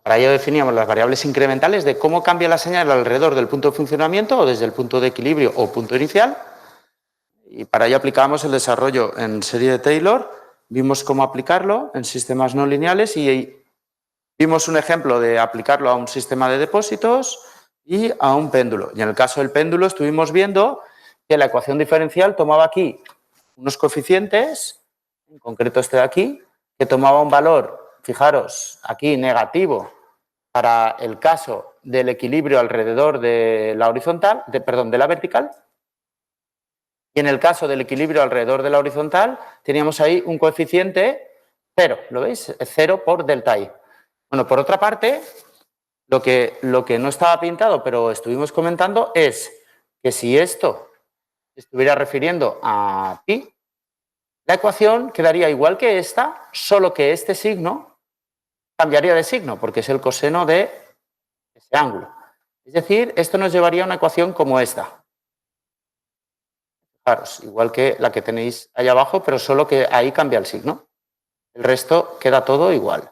Para ello definíamos las variables incrementales de cómo cambia la señal alrededor del punto de funcionamiento o desde el punto de equilibrio o punto inicial. Y para ello aplicábamos el desarrollo en serie de Taylor, vimos cómo aplicarlo en sistemas no lineales y vimos un ejemplo de aplicarlo a un sistema de depósitos y a un péndulo. Y en el caso del péndulo estuvimos viendo que la ecuación diferencial tomaba aquí unos coeficientes, en concreto este de aquí, que tomaba un valor, fijaros, aquí negativo para el caso del equilibrio alrededor de la horizontal, de la vertical. Y en el caso del equilibrio alrededor de la horizontal, teníamos ahí un coeficiente 0, ¿lo veis? 0 por delta I. Bueno, por otra parte, lo que no estaba pintado, pero estuvimos comentando, es que si esto estuviera refiriendo a pi, la ecuación quedaría igual que esta, solo que este signo cambiaría de signo, porque es el coseno de ese ángulo. Es decir, esto nos llevaría a una ecuación como esta. Fijaros, igual que la que tenéis ahí abajo, pero solo que ahí cambia el signo. El resto queda todo igual.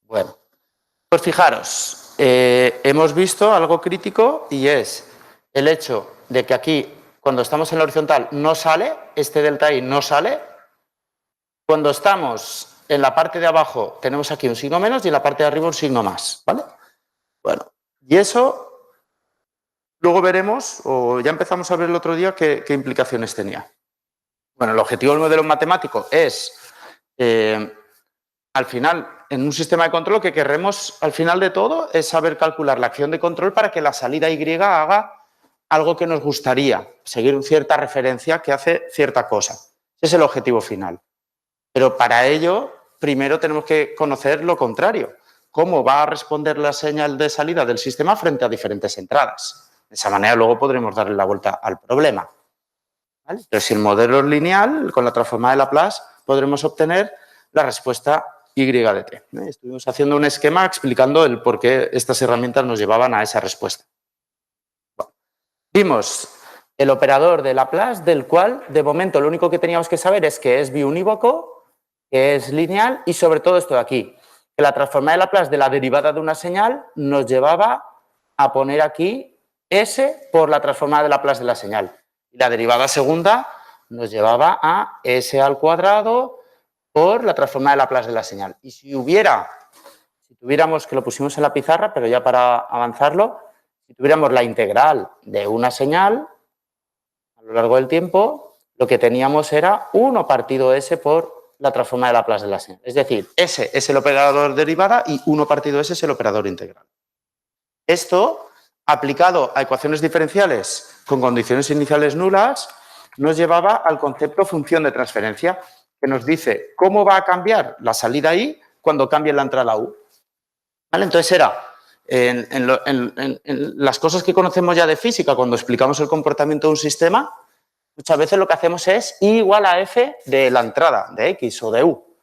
Bueno, pues fijaros, hemos visto algo crítico y es el hecho de que aquí, cuando estamos en la horizontal, no sale, este delta I no sale. Cuando estamos en la parte de abajo, tenemos aquí un signo menos y en la parte de arriba un signo más, ¿vale? Bueno, y eso luego veremos, o ya empezamos a ver el otro día, qué implicaciones tenía. Bueno, el objetivo del modelo matemático es, al final, en un sistema de control, lo que queremos al final de todo es saber calcular la acción de control para que la salida Y haga algo que nos gustaría, seguir cierta referencia que hace cierta cosa. Ese es el objetivo final. Pero para ello, primero tenemos que conocer lo contrario. Cómo va a responder la señal de salida del sistema frente a diferentes entradas. De esa manera luego podremos darle la vuelta al problema. ¿Vale? Pero si el modelo es lineal, con la transformada de Laplace, podremos obtener la respuesta Y de t. Estuvimos haciendo un esquema explicando el por qué estas herramientas nos llevaban a esa respuesta. Bueno, vimos el operador de Laplace, del cual, de momento, lo único que teníamos que saber es que es biunívoco, que es lineal y, sobre todo, esto de aquí, que la transformada de Laplace de la derivada de una señal nos llevaba a poner aquí S por la transformada de Laplace de la señal. Y la derivada segunda nos llevaba a S al cuadrado por la transformada de Laplace de la señal. Y si tuviéramos, que lo pusimos en la pizarra, pero ya para avanzarlo, si tuviéramos la integral de una señal a lo largo del tiempo, lo que teníamos era 1 partido S por la transformada de Laplace de la señal. Es decir, S es el operador derivada y 1 partido S es el operador integral. Esto, aplicado a ecuaciones diferenciales con condiciones iniciales nulas, nos llevaba al concepto función de transferencia, que nos dice cómo va a cambiar la salida I cuando cambie la entrada U. ¿Vale? Entonces era, en las cosas que conocemos ya de física, cuando explicamos el comportamiento de un sistema, muchas veces lo que hacemos es I igual a F de la entrada, de X o de U.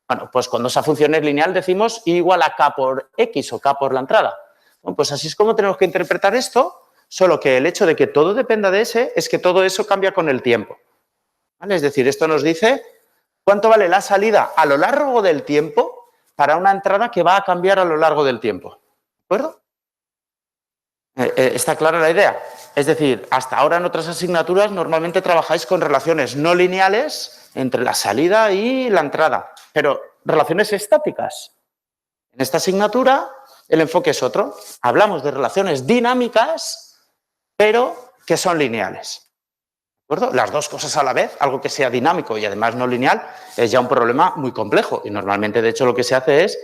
Bueno, pues cuando esa función es lineal decimos I igual a K por X o K por la entrada. Bueno, pues así es como tenemos que interpretar esto, solo que el hecho de que todo dependa de S es que todo eso cambia con el tiempo. ¿Vale? Es decir, esto nos dice cuánto vale la salida a lo largo del tiempo para una entrada que va a cambiar a lo largo del tiempo. ¿De acuerdo? ¿Está clara la idea? Es decir, hasta ahora en otras asignaturas normalmente trabajáis con relaciones no lineales entre la salida y la entrada, pero relaciones estáticas. En esta asignatura el enfoque es otro. Hablamos de relaciones dinámicas, pero que son lineales. ¿De acuerdo? Las dos cosas a la vez, algo que sea dinámico y además no lineal, es ya un problema muy complejo. Y normalmente, de hecho, lo que se hace es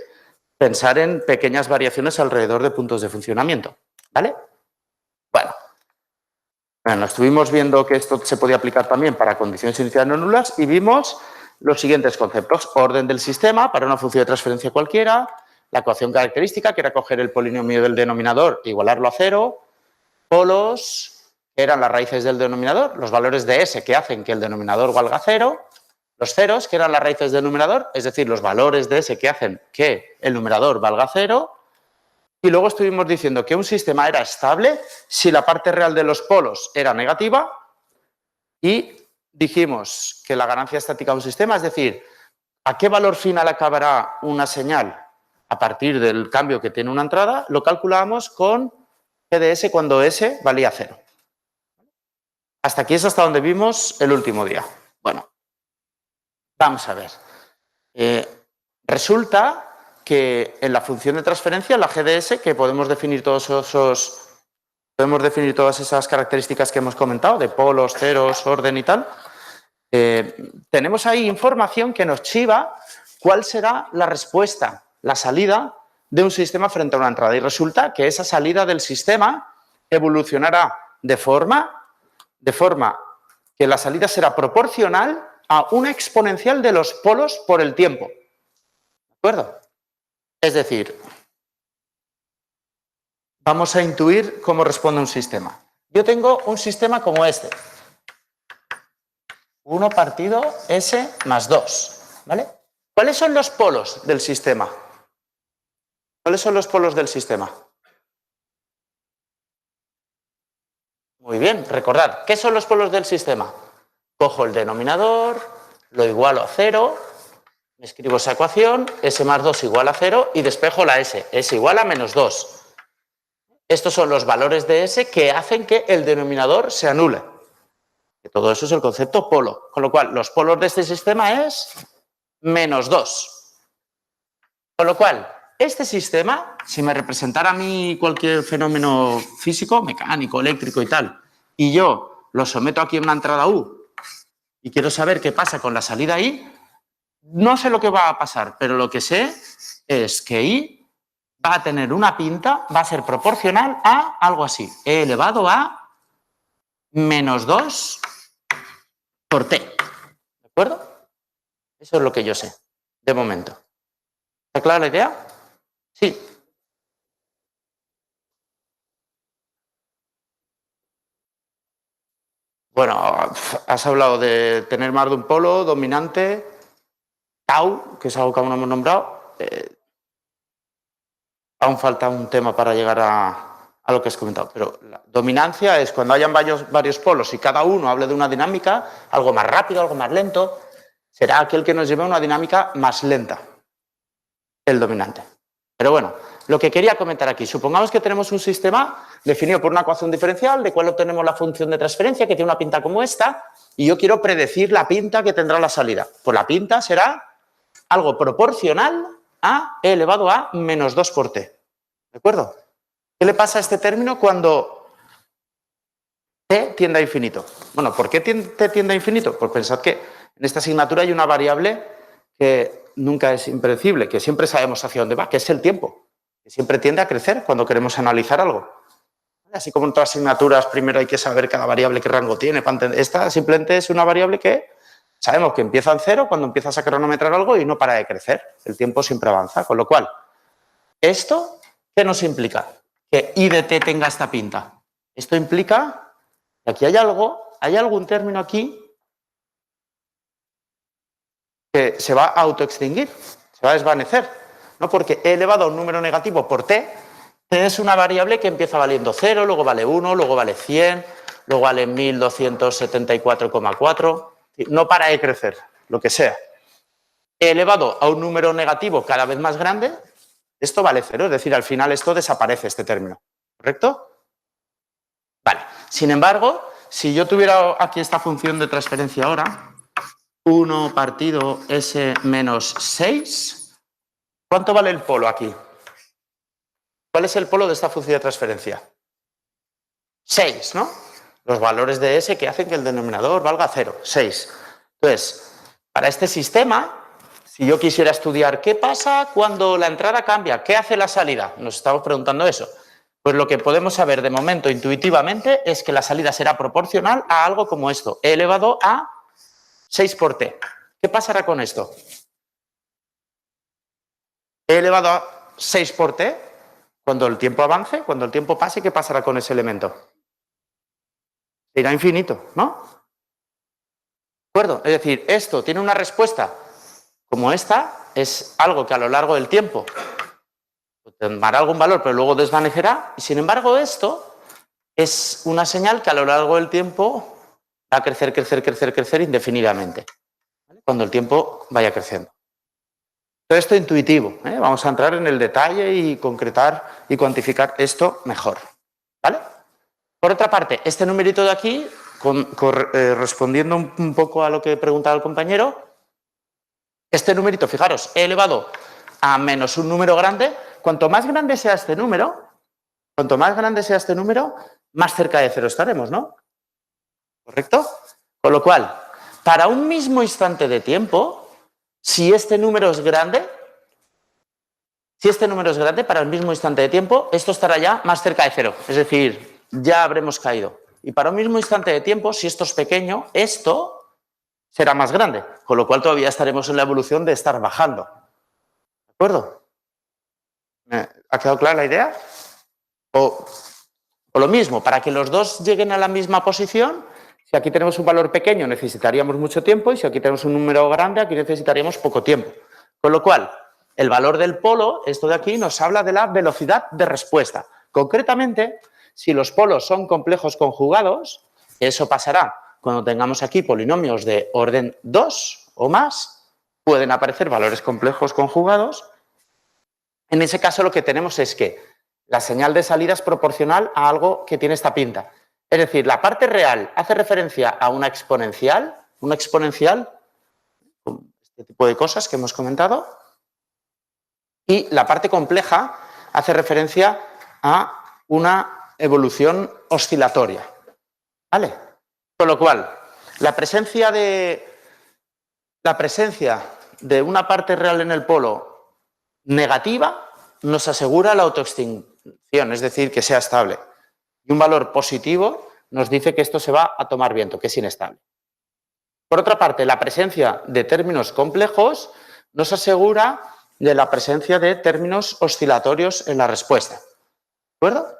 pensar en pequeñas variaciones alrededor de puntos de funcionamiento. ¿Vale? Bueno, estuvimos viendo que esto se podía aplicar también para condiciones iniciales no nulas y vimos los siguientes conceptos. Orden del sistema para una función de transferencia cualquiera, la ecuación característica, que era coger el polinomio del denominador e igualarlo a 0, polos, que eran las raíces del denominador, los valores de S que hacen que el denominador valga 0, los ceros, que eran las raíces del numerador, es decir, los valores de S que hacen que el numerador valga 0, y luego estuvimos diciendo que un sistema era estable si la parte real de los polos era negativa y dijimos que la ganancia estática de un sistema, es decir, a qué valor final acabará una señal a partir del cambio que tiene una entrada, lo calculábamos con G de S cuando S valía 0. Hasta aquí es hasta donde vimos el último día. Bueno, vamos a ver. Resulta que en la función de transferencia, la G de S, que podemos definir todas esas características que hemos comentado, de polos, ceros, orden y tal, tenemos ahí información que nos chiva cuál será la respuesta, la salida de un sistema frente a una entrada. Y resulta que esa salida del sistema evolucionará de forma que la salida será proporcional a una exponencial de los polos por el tiempo. ¿De acuerdo? Es decir, vamos a intuir cómo responde un sistema. Yo tengo un sistema como este. 1 partido S más 2. ¿Vale? ¿Cuáles son los polos del sistema? ¿Cuáles son los polos del sistema? Muy bien, recordad, ¿qué son los polos del sistema? Cojo el denominador, lo igualo a 0, me escribo esa ecuación, S más 2 igual a 0 y despejo la S, S igual a menos 2. Estos son los valores de S que hacen que el denominador se anule. Que todo eso es el concepto polo. Con lo cual, los polos de este sistema es menos 2. Con lo cual, este sistema, si me representara a mí cualquier fenómeno físico, mecánico, eléctrico y tal, y yo lo someto aquí a una entrada U y quiero saber qué pasa con la salida I, no sé lo que va a pasar, pero lo que sé es que I va a tener una pinta, va a ser proporcional a algo así, E elevado a menos 2 por T. ¿De acuerdo? Eso es lo que yo sé, de momento. ¿Está clara la idea? Sí. Bueno, has hablado de tener más de un polo, dominante, tau, que es algo que aún no hemos nombrado. Aún falta un tema para llegar a lo que has comentado, pero la dominancia es cuando hayan varios polos y cada uno hable de una dinámica, algo más rápido, algo más lento, será aquel que nos lleve a una dinámica más lenta, el dominante. Pero bueno, lo que quería comentar aquí, supongamos que tenemos un sistema definido por una ecuación diferencial, de cual obtenemos la función de transferencia, que tiene una pinta como esta, y yo quiero predecir la pinta que tendrá la salida. Pues la pinta será algo proporcional a E elevado a menos 2 por T. ¿De acuerdo? ¿Qué le pasa a este término cuando T tiende a infinito? Bueno, ¿por qué T tiende a infinito? Pues pensad que en esta asignatura hay una variable que nunca es impredecible, que siempre sabemos hacia dónde va, que es el tiempo, que siempre tiende a crecer cuando queremos analizar algo. Así como en todas las asignaturas, primero hay que saber cada variable qué rango tiene. Esta simplemente es una variable que sabemos que empieza en 0 cuando empiezas a cronometrar algo y no para de crecer. El tiempo siempre avanza. Con lo cual, ¿esto qué nos implica? Que I de t tenga esta pinta. Esto implica que aquí hay algún término aquí que se va a autoextinguir, se va a desvanecer, ¿no? Porque E elevado a un número negativo por t es una variable que empieza valiendo 0, luego vale 1, luego vale 100, luego vale 1274,4. No para de crecer, lo que sea. E elevado a un número negativo cada vez más grande, esto vale 0, es decir, al final esto desaparece, este término. ¿Correcto? Vale. Sin embargo, si yo tuviera aquí esta función de transferencia ahora, 1 partido S menos 6, ¿cuánto vale el polo aquí? ¿Cuál es el polo de esta función de transferencia? 6, ¿no? Los valores de S que hacen que el denominador valga 0, 6. Entonces, para este sistema, si yo quisiera estudiar qué pasa cuando la entrada cambia, ¿qué hace la salida? Nos estamos preguntando eso. Pues lo que podemos saber de momento intuitivamente es que la salida será proporcional a algo como esto, E elevado a 6 por T. ¿Qué pasará con esto? E elevado a 6 por T. Cuando el tiempo avance, cuando el tiempo pase, ¿qué pasará con ese elemento? Irá infinito, ¿no? ¿De acuerdo? Es decir, esto tiene una respuesta como esta, es algo que a lo largo del tiempo tomará algún valor, pero luego desvanecerá. Y sin embargo, esto es una señal que a lo largo del tiempo Va a crecer, crecer, crecer, crecer indefinidamente, ¿vale? Cuando el tiempo vaya creciendo. Todo esto intuitivo, ¿eh? Vamos a entrar en el detalle y concretar y cuantificar esto mejor, ¿vale? Por otra parte, este numerito de aquí, respondiendo un poco a lo que preguntaba el compañero, este numerito, fijaros, he elevado a menos un número grande. Cuanto más grande sea este número, más cerca de cero estaremos, ¿no? ¿Correcto? Con lo cual, para un mismo instante de tiempo, si este número es grande, para el mismo instante de tiempo, esto estará ya más cerca de cero. Es decir, ya habremos caído. Y para un mismo instante de tiempo, si esto es pequeño, esto será más grande. Con lo cual todavía estaremos en la evolución de estar bajando. ¿De acuerdo? ¿Ha quedado clara la idea? O lo mismo, para que los dos lleguen a la misma posición, si aquí tenemos un valor pequeño necesitaríamos mucho tiempo y si aquí tenemos un número grande aquí necesitaríamos poco tiempo. Con lo cual, el valor del polo, esto de aquí, nos habla de la velocidad de respuesta. Concretamente, si los polos son complejos conjugados, eso pasará cuando tengamos aquí polinomios de orden 2 o más, pueden aparecer valores complejos conjugados. En ese caso lo que tenemos es que la señal de salida es proporcional a algo que tiene esta pinta. Es decir, la parte real hace referencia a una exponencial, este tipo de cosas que hemos comentado, y la parte compleja hace referencia a una evolución oscilatoria. ¿Vale? Con lo cual, la presencia de una parte real en el polo negativa nos asegura la autoextinción, es decir, que sea estable. Y un valor positivo nos dice que esto se va a tomar viento, que es inestable. Por otra parte, la presencia de términos complejos nos asegura de la presencia de términos oscilatorios en la respuesta. ¿De acuerdo?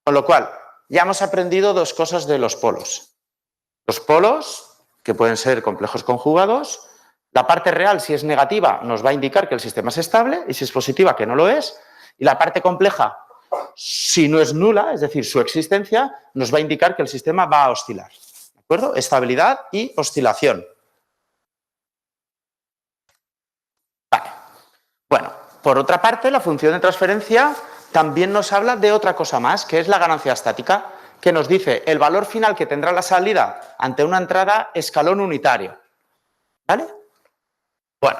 Con lo cual, ya hemos aprendido dos cosas de los polos. Los polos, que pueden ser complejos conjugados. La parte real, si es negativa, nos va a indicar que el sistema es estable y si es positiva, que no lo es. Y la parte compleja, si no es nula, es decir, su existencia, nos va a indicar que el sistema va a oscilar. ¿De acuerdo? Estabilidad y oscilación. Vale. Bueno, por otra parte, la función de transferencia también nos habla de otra cosa más, que es la ganancia estática, que nos dice el valor final que tendrá la salida ante una entrada escalón unitario. ¿Vale? Bueno,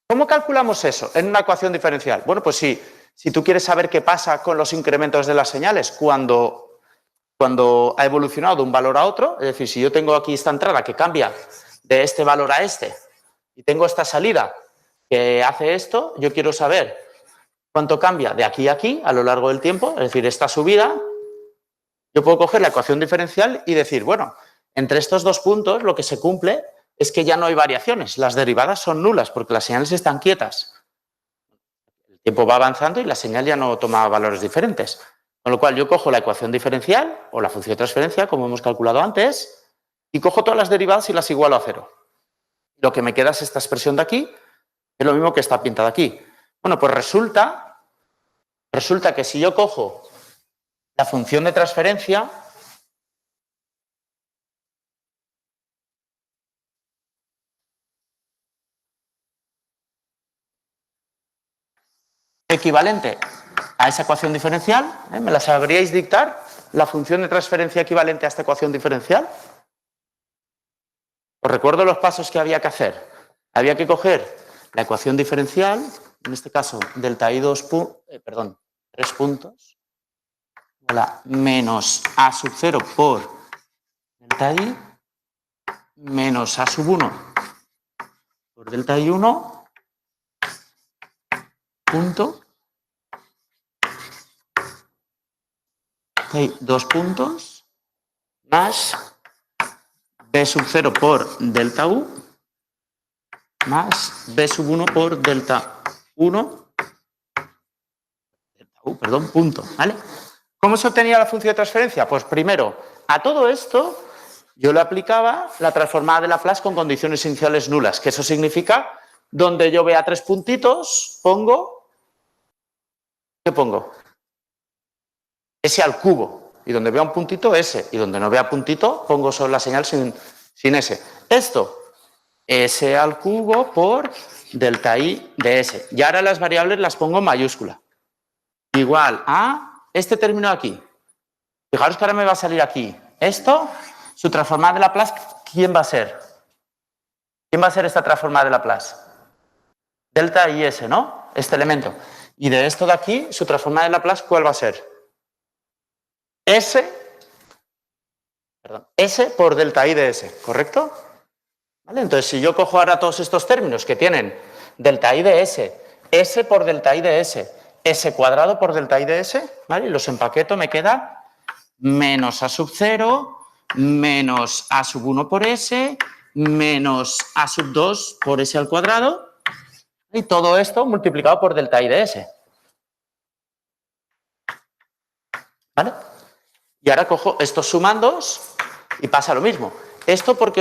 ¿cómo calculamos eso en una ecuación diferencial? Bueno, pues si tú quieres saber qué pasa con los incrementos de las señales cuando ha evolucionado de un valor a otro, es decir, si yo tengo aquí esta entrada que cambia de este valor a este y tengo esta salida que hace esto, yo quiero saber cuánto cambia de aquí a aquí a lo largo del tiempo, es decir, esta subida, yo puedo coger la ecuación diferencial y decir, bueno, entre estos dos puntos lo que se cumple es que ya no hay variaciones, las derivadas son nulas porque las señales están quietas. El tiempo va avanzando y la señal ya no toma valores diferentes. Con lo cual yo cojo la ecuación diferencial o la función de transferencia, como hemos calculado antes, y cojo todas las derivadas y las igualo a cero. Lo que me queda es esta expresión de aquí, es lo mismo que está pintada aquí. Bueno, pues resulta que si yo cojo la función de transferencia, equivalente a esa ecuación diferencial, ¿me la sabríais dictar? La función de transferencia equivalente a esta ecuación diferencial. Os recuerdo los pasos que había que hacer. Había que coger la ecuación diferencial, en este caso delta i 3 puntos, la menos a sub 0 por delta i, menos a sub 1 por delta i 1, punto, hay 2 puntos, más b sub 0 por delta u, más b sub 1 por delta 1, punto, ¿vale? ¿Cómo se obtenía la función de transferencia? Pues primero, a todo esto yo le aplicaba la transformada de Laplace con condiciones iniciales nulas, que eso significa, donde yo vea 3 puntitos, pongo, ¿qué pongo? S al cubo, Y donde vea un puntito, S. Y donde no vea puntito, pongo solo la señal sin S. Esto, S al cubo por delta I de S. Y ahora las variables las pongo en mayúscula. Igual a este término de aquí. Fijaros que ahora me va a salir aquí. Esto, su transformada de Laplace, ¿quién va a ser? ¿Quién va a ser esta transformada de Laplace? Delta IS, ¿no? Este elemento. Y de esto de aquí, su transformada de Laplace, ¿cuál va a ser? S por delta I de S, ¿correcto? ¿Vale? Entonces, si yo cojo ahora todos estos términos que tienen delta I de S, S por delta I de S, S cuadrado por delta I de S, ¿vale? Y los empaqueto, me queda menos A sub 0, menos A sub 1 por S, menos A sub 2 por S al cuadrado, y todo esto multiplicado por delta I de S. ¿Vale? Y ahora cojo estos sumandos y pasa lo mismo. ¿Esto por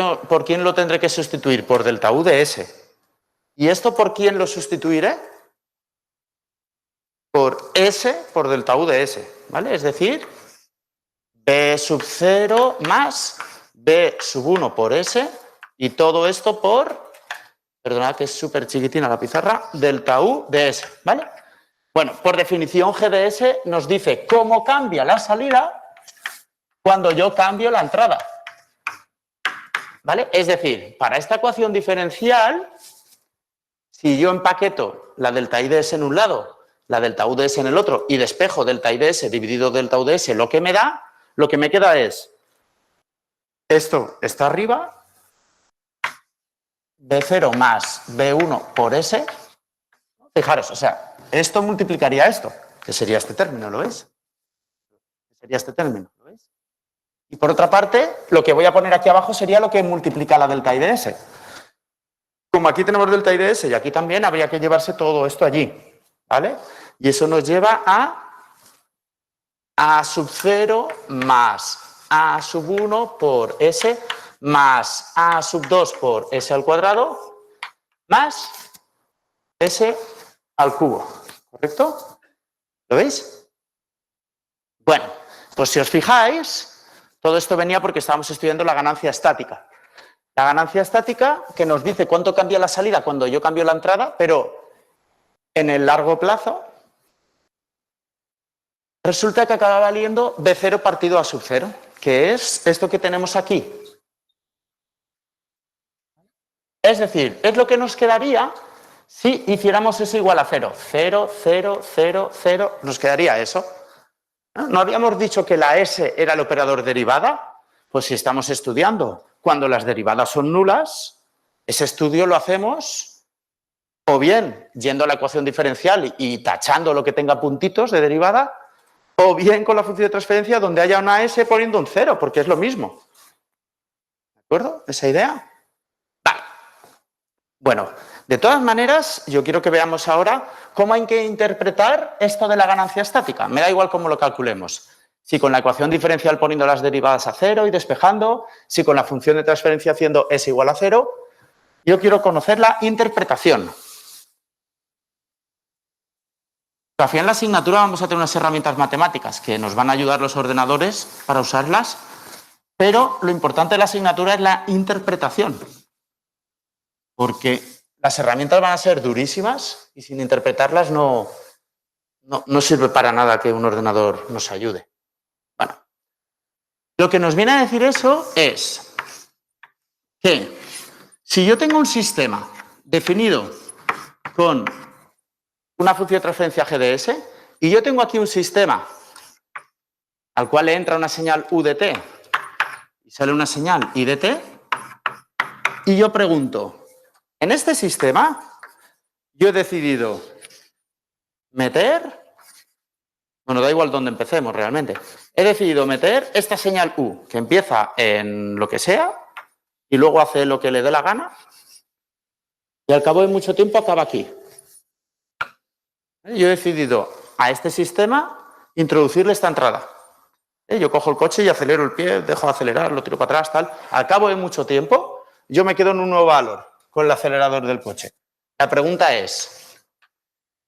quién lo tendré que sustituir? Por delta U de S. ¿Y esto por quién lo sustituiré? Por S por delta U de S. ¿Vale? Es decir, B sub 0 más B sub 1 por S y todo esto por, perdonad que es súper chiquitina la pizarra, delta U de S. ¿Vale? Bueno, por definición G de S nos dice cómo cambia la salida cuando yo cambio la entrada. ¿Vale? Es decir, para esta ecuación diferencial, si yo empaqueto la delta I de S en un lado, la delta U de S en el otro y despejo delta I de S dividido delta U de S, lo que me queda es esto está arriba, B0 más B1 por S. Fijaros, o sea, esto multiplicaría esto, que sería este término, ¿lo veis? Sería este término, ¿lo veis? Y por otra parte, lo que voy a poner aquí abajo sería lo que multiplica la delta I de S. Como aquí tenemos delta I de S y aquí también, habría que llevarse todo esto allí, ¿vale? Y eso nos lleva a sub 0 más A sub 1 por S más A sub 2 por S al cuadrado más S al cubo, ¿correcto? ¿Lo veis? Bueno, pues si os fijáis, todo esto venía porque estábamos estudiando la ganancia estática. La ganancia estática que nos dice cuánto cambia la salida cuando yo cambio la entrada, pero en el largo plazo resulta que acaba valiendo B0 partido A sub 0, que es esto que tenemos aquí. Es decir, es lo que nos quedaría si hiciéramos eso igual a 0. 0, 0, 0, 0, nos quedaría eso. ¿No habíamos dicho que la S era el operador derivada? Pues si estamos estudiando cuando las derivadas son nulas, ese estudio lo hacemos o bien yendo a la ecuación diferencial y tachando lo que tenga puntitos de derivada, o bien con la función de transferencia donde haya una S poniendo un 0, porque es lo mismo. ¿De acuerdo? ¿Esa idea? Vale. Bueno, de todas maneras, yo quiero que veamos ahora cómo hay que interpretar esto de la ganancia estática. Me da igual cómo lo calculemos. Si con la ecuación diferencial poniendo las derivadas a 0 y despejando, si con la función de transferencia haciendo S igual a 0, yo quiero conocer la interpretación. Todavía en la asignatura vamos a tener unas herramientas matemáticas que nos van a ayudar los ordenadores para usarlas, pero lo importante de la asignatura es la interpretación. Porque las herramientas van a ser durísimas y sin interpretarlas no sirve para nada que un ordenador nos ayude. Bueno, lo que nos viene a decir eso es que si yo tengo un sistema definido con una función de transferencia G de S y yo tengo aquí un sistema al cual le entra una señal U de t y sale una señal I de t, y yo pregunto, en este sistema yo he decidido meter, bueno, da igual dónde empecemos realmente, he decidido meter esta señal U que empieza en lo que sea y luego hace lo que le dé la gana y al cabo de mucho tiempo acaba aquí. Yo he decidido a este sistema introducirle esta entrada. Yo cojo el coche y acelero el pie, dejo de acelerar, lo tiro para atrás, tal. Al cabo de mucho tiempo, yo me quedo en un nuevo valor con el acelerador del coche. La pregunta es,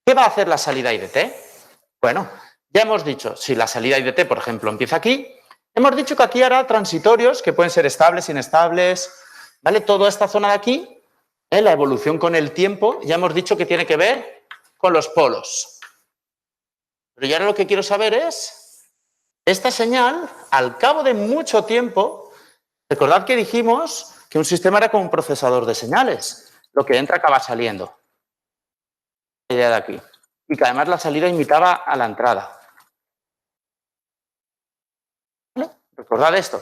¿qué va a hacer la salida I de t? Bueno, Ya hemos dicho, si la salida IDT, por ejemplo, empieza aquí, hemos dicho que aquí hará transitorios que pueden ser estables, inestables, ¿vale? Toda esta zona de aquí, la evolución con el tiempo, ya hemos dicho que tiene que ver con los polos. Pero ya ahora lo que quiero saber es, esta señal, al cabo de mucho tiempo, recordad que dijimos que un sistema era como un procesador de señales. Lo que entra acaba saliendo. La idea de aquí. Y que además la salida imitaba a la entrada. ¿Vale? Recordad esto.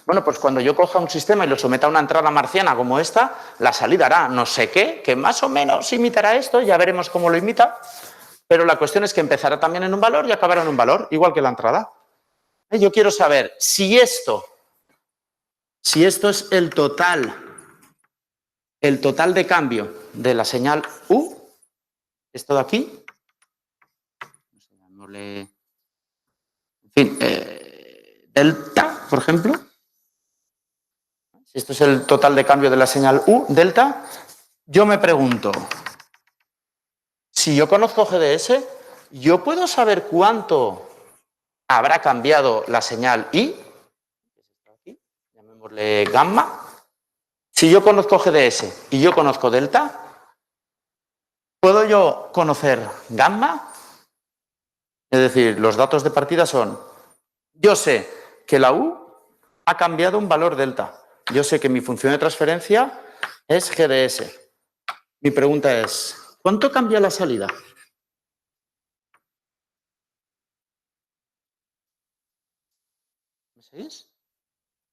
Bueno, pues cuando yo coja un sistema y lo someta a una entrada marciana como esta, la salida hará no sé qué, que más o menos imitará esto, ya veremos cómo lo imita. Pero la cuestión es que empezará también en un valor y acabará en un valor, igual que la entrada. Yo quiero saber si esto es el total de cambio de la señal U, esto de aquí, en fin, delta, por ejemplo, si esto es el total de cambio de la señal U, delta, yo me pregunto, si yo conozco GDS, ¿yo puedo saber cuánto habrá cambiado la señal I? Llamémosle gamma. Si yo conozco GDS y yo conozco delta, ¿puedo yo conocer gamma? Es decir, los datos de partida son, yo sé que la U ha cambiado un valor delta. Yo sé que mi función de transferencia es GDS. Mi pregunta es, ¿cuánto cambia la salida? ¿Me seguís?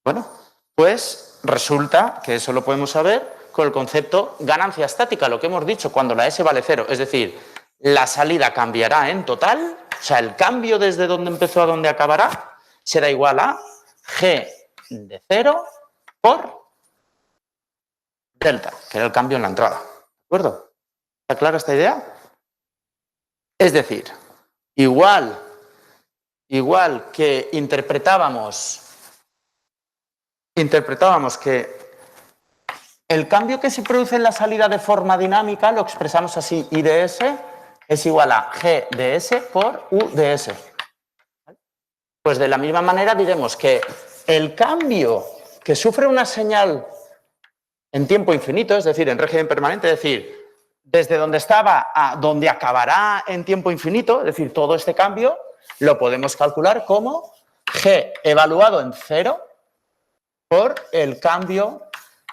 Bueno, pues resulta que eso lo podemos saber con el concepto ganancia estática, lo que hemos dicho cuando la S vale 0. Es decir, la salida cambiará en total, o sea, el cambio desde donde empezó a donde acabará será igual a G de 0 por delta, que era el cambio en la entrada. ¿De acuerdo? ¿Está clara esta idea? Es decir, igual que interpretábamos que el cambio que se produce en la salida de forma dinámica lo expresamos así, I de S es igual a G de S por U de S. Pues de la misma manera diremos que el cambio que sufre una señal en tiempo infinito, es decir, en régimen permanente, es decir, desde donde estaba a donde acabará en tiempo infinito, es decir, todo este cambio lo podemos calcular como G evaluado en 0 por el cambio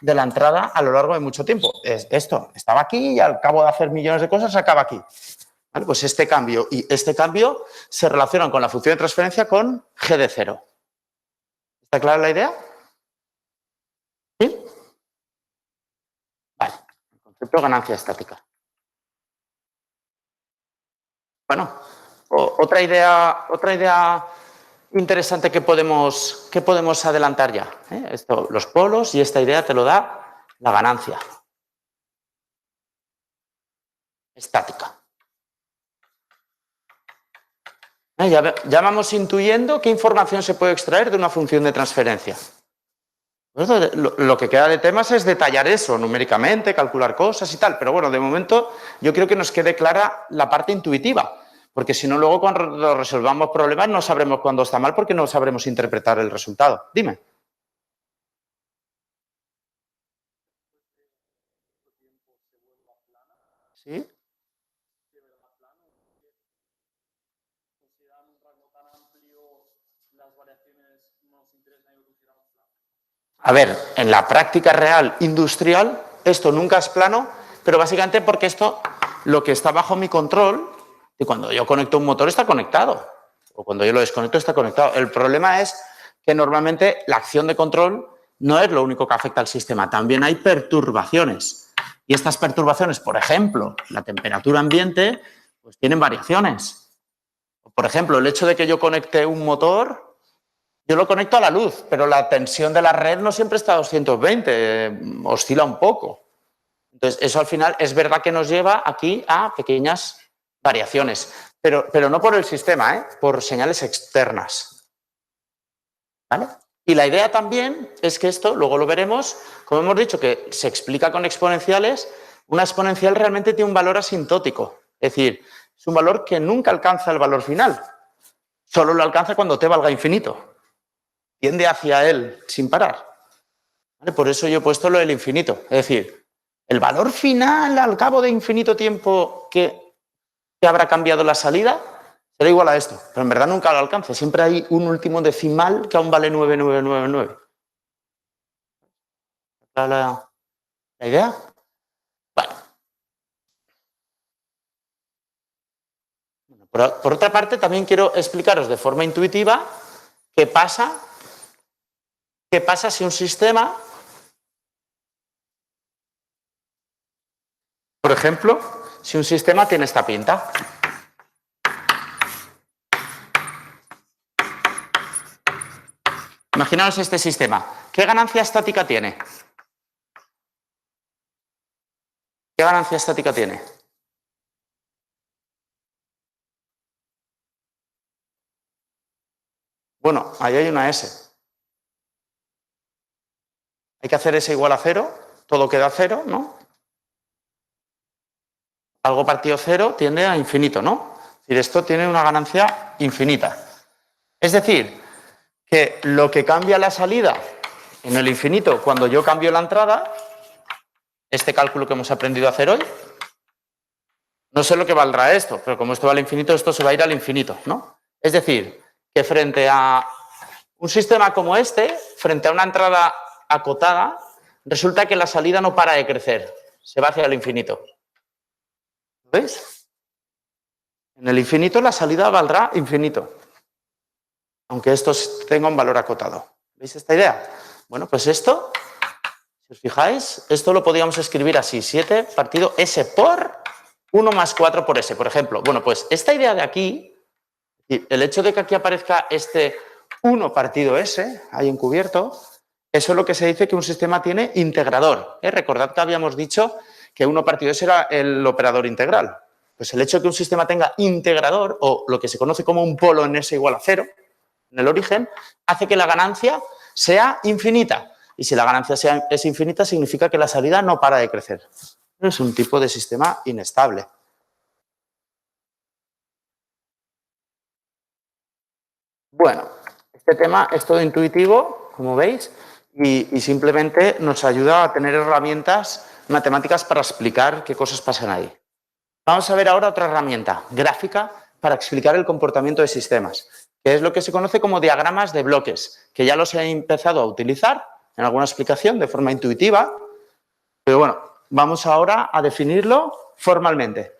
de la entrada a lo largo de mucho tiempo. Esto estaba aquí y al cabo de hacer millones de cosas acaba aquí. ¿Vale? Pues este cambio y este cambio se relacionan con la función de transferencia con G de 0. ¿Está clara la idea? ¿Sí? Vale. El concepto de ganancia estática. Bueno, otra idea interesante que podemos adelantar ya. Esto, los polos, y esta idea te lo da la ganancia estática. Ya vamos intuyendo qué información se puede extraer de una función de transferencia. Lo que queda de temas es detallar eso numéricamente, calcular cosas y tal, pero bueno, de momento yo creo que nos quede clara la parte intuitiva. Porque si no, luego cuando resolvamos problemas no sabremos cuándo está mal porque no sabremos interpretar el resultado. Dime. ¿Sí? A ver, en la práctica real industrial esto nunca es plano, pero básicamente porque esto, lo que está bajo mi control, y cuando yo conecto un motor está conectado, o cuando yo lo desconecto está conectado. El problema es que normalmente la acción de control no es lo único que afecta al sistema, también hay perturbaciones. Y estas perturbaciones, por ejemplo, la temperatura ambiente, pues tienen variaciones. Por ejemplo, el hecho de que yo conecte un motor, yo lo conecto a la luz, pero la tensión de la red no siempre está a 220, oscila un poco. Entonces, eso al final es verdad que nos lleva aquí a pequeñas variaciones, pero no por el sistema, por señales externas. ¿Vale? Y la idea también es que esto, luego lo veremos, como hemos dicho que se explica con exponenciales, una exponencial realmente tiene un valor asintótico, es decir, es un valor que nunca alcanza el valor final. solo lo alcanza cuando t valga infinito. Tiende hacia él sin parar. ¿Vale? Por eso yo he puesto lo del infinito. Es decir, el valor final al cabo de infinito tiempo que habrá cambiado la salida será igual a esto. Pero en verdad nunca lo alcance. Siempre hay un último decimal que aún vale 9999. ¿La idea? Vale. Por otra parte, también quiero explicaros de forma intuitiva qué pasa si un sistema, por ejemplo, si un sistema tiene esta pinta. Imaginaos este sistema. ¿Qué ganancia estática tiene? ¿Qué ganancia estática tiene? Bueno, ahí hay una S. Hay que hacer S igual a 0, todo queda 0, ¿no? Algo partido 0 tiende a infinito, ¿no? Es decir, esto tiene una ganancia infinita. Es decir, que lo que cambia la salida en el infinito cuando yo cambio la entrada, este cálculo que hemos aprendido a hacer hoy, no sé lo que valdrá esto, pero como esto va al infinito, esto se va a ir al infinito, ¿no? Es decir, que frente a un sistema como este, frente a una entrada acotada, resulta que la salida no para de crecer, se va hacia el infinito. ¿Lo veis? En el infinito la salida valdrá infinito, aunque esto tenga un valor acotado. ¿Veis esta idea? Bueno, pues esto, si os fijáis, esto lo podríamos escribir así, 7 partido S por 1 más 4 por S, por ejemplo. Bueno, pues esta idea de aquí, el hecho de que aquí aparezca este 1 partido S, ahí encubierto, eso es lo que se dice que un sistema tiene integrador. Recordad que habíamos dicho que 1 partido S era el operador integral. Pues el hecho de que un sistema tenga integrador, o lo que se conoce como un polo en S igual a 0, en el origen, hace que la ganancia sea infinita. Y si la ganancia es infinita, significa que la salida no para de crecer. Es un tipo de sistema inestable. Bueno, este tema es todo intuitivo, como veis, y simplemente nos ayuda a tener herramientas matemáticas para explicar qué cosas pasan ahí. Vamos a ver ahora otra herramienta, gráfica, para explicar el comportamiento de sistemas, que es lo que se conoce como diagramas de bloques, que ya los he empezado a utilizar en alguna explicación de forma intuitiva, pero bueno, vamos ahora a definirlo formalmente.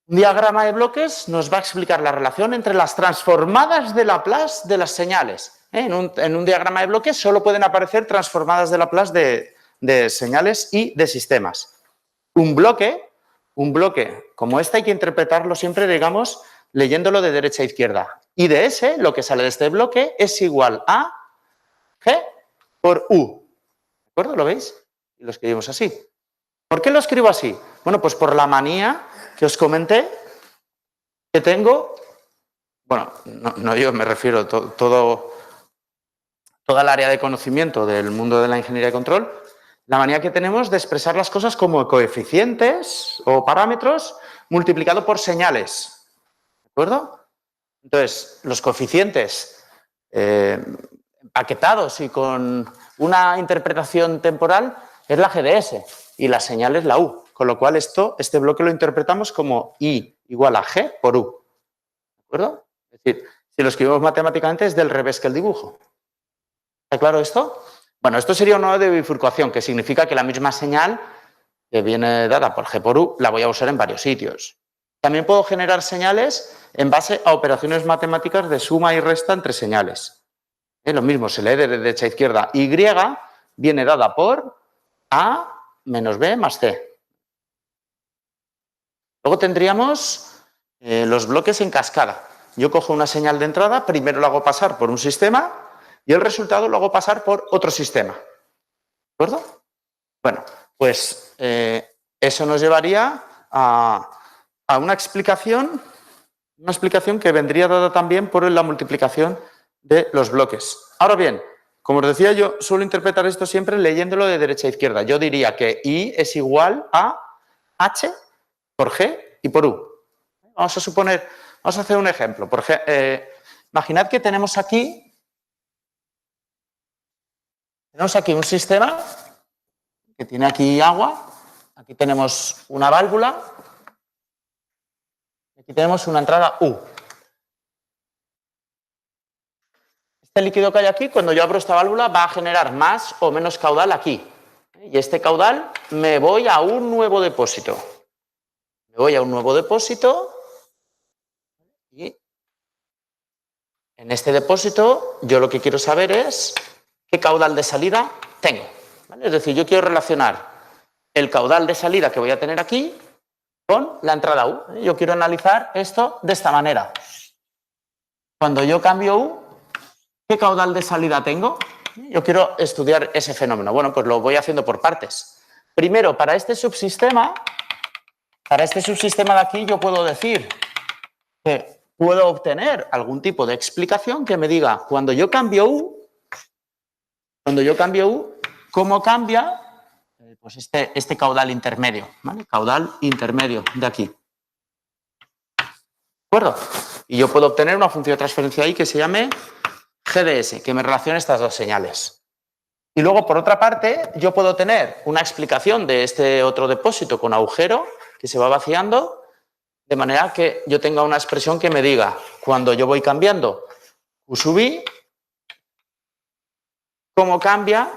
Un diagrama de bloques nos va a explicar la relación entre las transformadas de Laplace de las señales. En un diagrama de bloques solo pueden aparecer transformadas de Laplace de señales y de sistemas. Un bloque como este hay que interpretarlo siempre, digamos, leyéndolo de derecha a izquierda. Y de ese, lo que sale de este bloque es igual a G por U. ¿De acuerdo? ¿Lo veis? Y lo escribimos así. ¿Por qué lo escribo así? Bueno, pues por la manía que os comenté que tengo, bueno, no yo me refiero a toda el área de conocimiento del mundo de la ingeniería de control, la manía que tenemos de expresar las cosas como coeficientes o parámetros multiplicado por señales. ¿De acuerdo? Entonces, los coeficientes empaquetados y con una interpretación temporal es la GDS y la señal es la U. Con lo cual, este bloque lo interpretamos como I igual a G por U. ¿De acuerdo? Es decir, si lo escribimos matemáticamente es del revés que el dibujo. ¿Está claro esto? Bueno, esto sería un nodo de bifurcación, que significa que la misma señal que viene dada por G por U la voy a usar en varios sitios. También puedo generar señales en base a operaciones matemáticas de suma y resta entre señales. Lo mismo, se lee de derecha a izquierda. Y viene dada por A menos B más C. Luego tendríamos los bloques en cascada. Yo cojo una señal de entrada, primero lo hago pasar por un sistema y el resultado lo hago pasar por otro sistema. ¿De acuerdo? Bueno, pues eso nos llevaría a una explicación que vendría dada también por la multiplicación de los bloques. Ahora bien, como os decía, yo suelo interpretar esto siempre leyéndolo de derecha a izquierda. Yo diría que I es igual a H por G y por U. Vamos Vamos a hacer un ejemplo. Imaginad que tenemos aquí un sistema que tiene aquí agua, aquí tenemos una válvula, aquí tenemos una entrada U. Este líquido que hay aquí, cuando yo abro esta válvula, va a generar más o menos caudal aquí. Y este caudal me voy a un nuevo depósito. Me voy a un nuevo depósito y en este depósito yo lo que quiero saber es qué caudal de salida tengo. ¿Vale? Es decir, yo quiero relacionar el caudal de salida que voy a tener aquí con la entrada U. Yo quiero analizar esto de esta manera. Cuando yo cambio U, ¿qué caudal de salida tengo? Yo quiero estudiar ese fenómeno. Bueno, pues lo voy haciendo por partes. Primero, para este subsistema de aquí yo puedo decir que puedo obtener algún tipo de explicación que me diga cuando yo cambio U, ¿cómo cambia pues este caudal intermedio? ¿Vale? Caudal intermedio de aquí. ¿De acuerdo? Y yo puedo obtener una función de transferencia ahí que se llame GDS, que me relacione estas dos señales. Y luego, por otra parte, yo puedo tener una explicación de este otro depósito con agujero que se va vaciando, de manera que yo tenga una expresión que me diga, cuando yo voy cambiando Q sub I, cómo cambia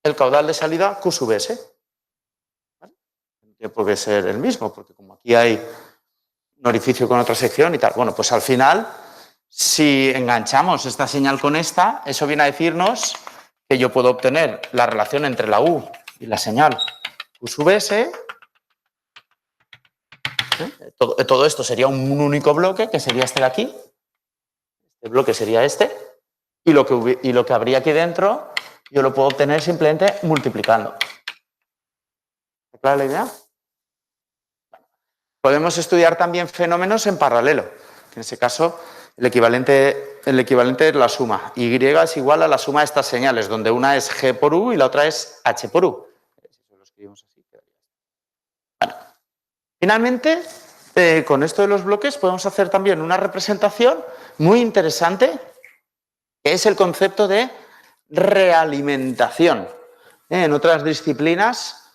el caudal de salida Q sub S. ¿Vale? Que puede ser el mismo, porque como aquí hay un orificio con otra sección y tal. Bueno, pues al final, si enganchamos esta señal con esta, eso viene a decirnos que yo puedo obtener la relación entre la U y la señal Q sub S. Todo esto sería un único bloque, que sería este de aquí. Este bloque sería este. Y lo que habría aquí dentro, yo lo puedo obtener simplemente multiplicando. ¿Está clara la idea? Podemos estudiar también fenómenos en paralelo. En ese caso, el equivalente es la suma. Y es igual a la suma de estas señales, donde una es G por U y la otra es H por U. Si lo escribimos así, bueno. Finalmente, con esto de los bloques podemos hacer también una representación muy interesante, que es el concepto de realimentación. En otras disciplinas,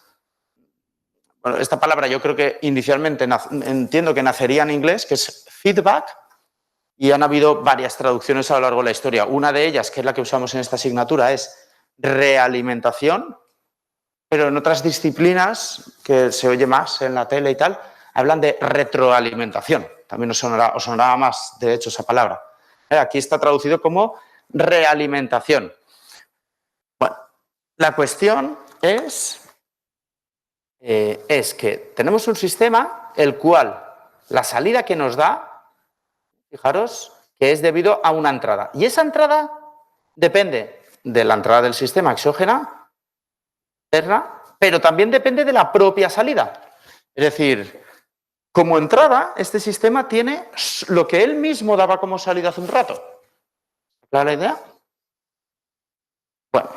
bueno, esta palabra yo creo que inicialmente entiendo que nacería en inglés, que es feedback, y han habido varias traducciones a lo largo de la historia. Una de ellas, que es la que usamos en esta asignatura, es realimentación, pero en otras disciplinas, que se oye más en la tele y tal, hablan de retroalimentación. También os sonará más, de hecho, esa palabra. Aquí está traducido como realimentación. Bueno, la cuestión es que tenemos un sistema el cual la salida que nos da, fijaros, que es debido a una entrada. Y esa entrada depende de la entrada del sistema exógena, externa, pero también depende de la propia salida. Es decir, como entrada, este sistema tiene lo que él mismo daba como salida hace un rato. ¿Clara la idea? Bueno.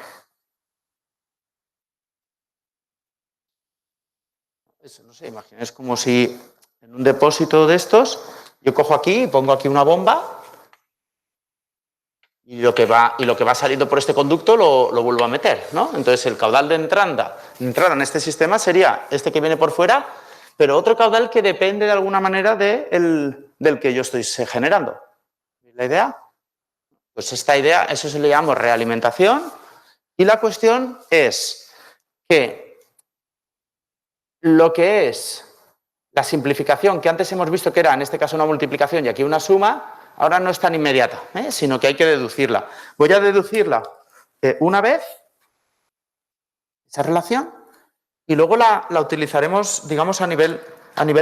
Eso, no sé, imagináis como si en un depósito de estos yo cojo aquí y pongo aquí una bomba y lo que va saliendo por este conducto lo vuelvo a meter, ¿no? Entonces el caudal de entrada en este sistema sería este que viene por fuera, pero otro caudal que depende de alguna manera del que yo estoy generando. ¿La idea? Pues esta idea, eso se le llama realimentación, y la cuestión es que lo que es la simplificación, que antes hemos visto que era en este caso una multiplicación y aquí una suma, ahora no es tan inmediata, sino que hay que deducirla. Voy a deducirla una vez, esa relación, y luego la utilizaremos, digamos, a nivel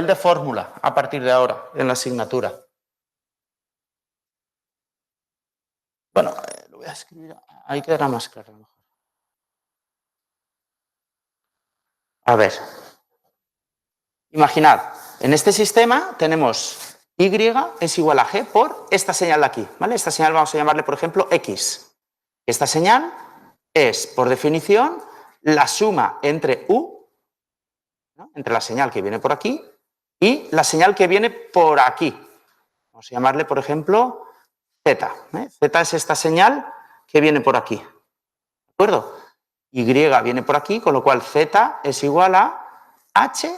de fórmula a partir de ahora, en la asignatura. Bueno, lo voy a escribir, ahí quedará más claro a lo mejor. A ver. Imaginad, en este sistema tenemos Y es igual a G por esta señal de aquí, ¿vale? Esta señal vamos a llamarle, por ejemplo, X. Esta señal es, por definición, la suma entre U, ¿no? Entre la señal que viene por aquí y la señal que viene por aquí. Vamos a llamarle, por ejemplo, Z. Z es esta señal que viene por aquí. ¿De acuerdo? Y viene por aquí, con lo cual Z es igual a H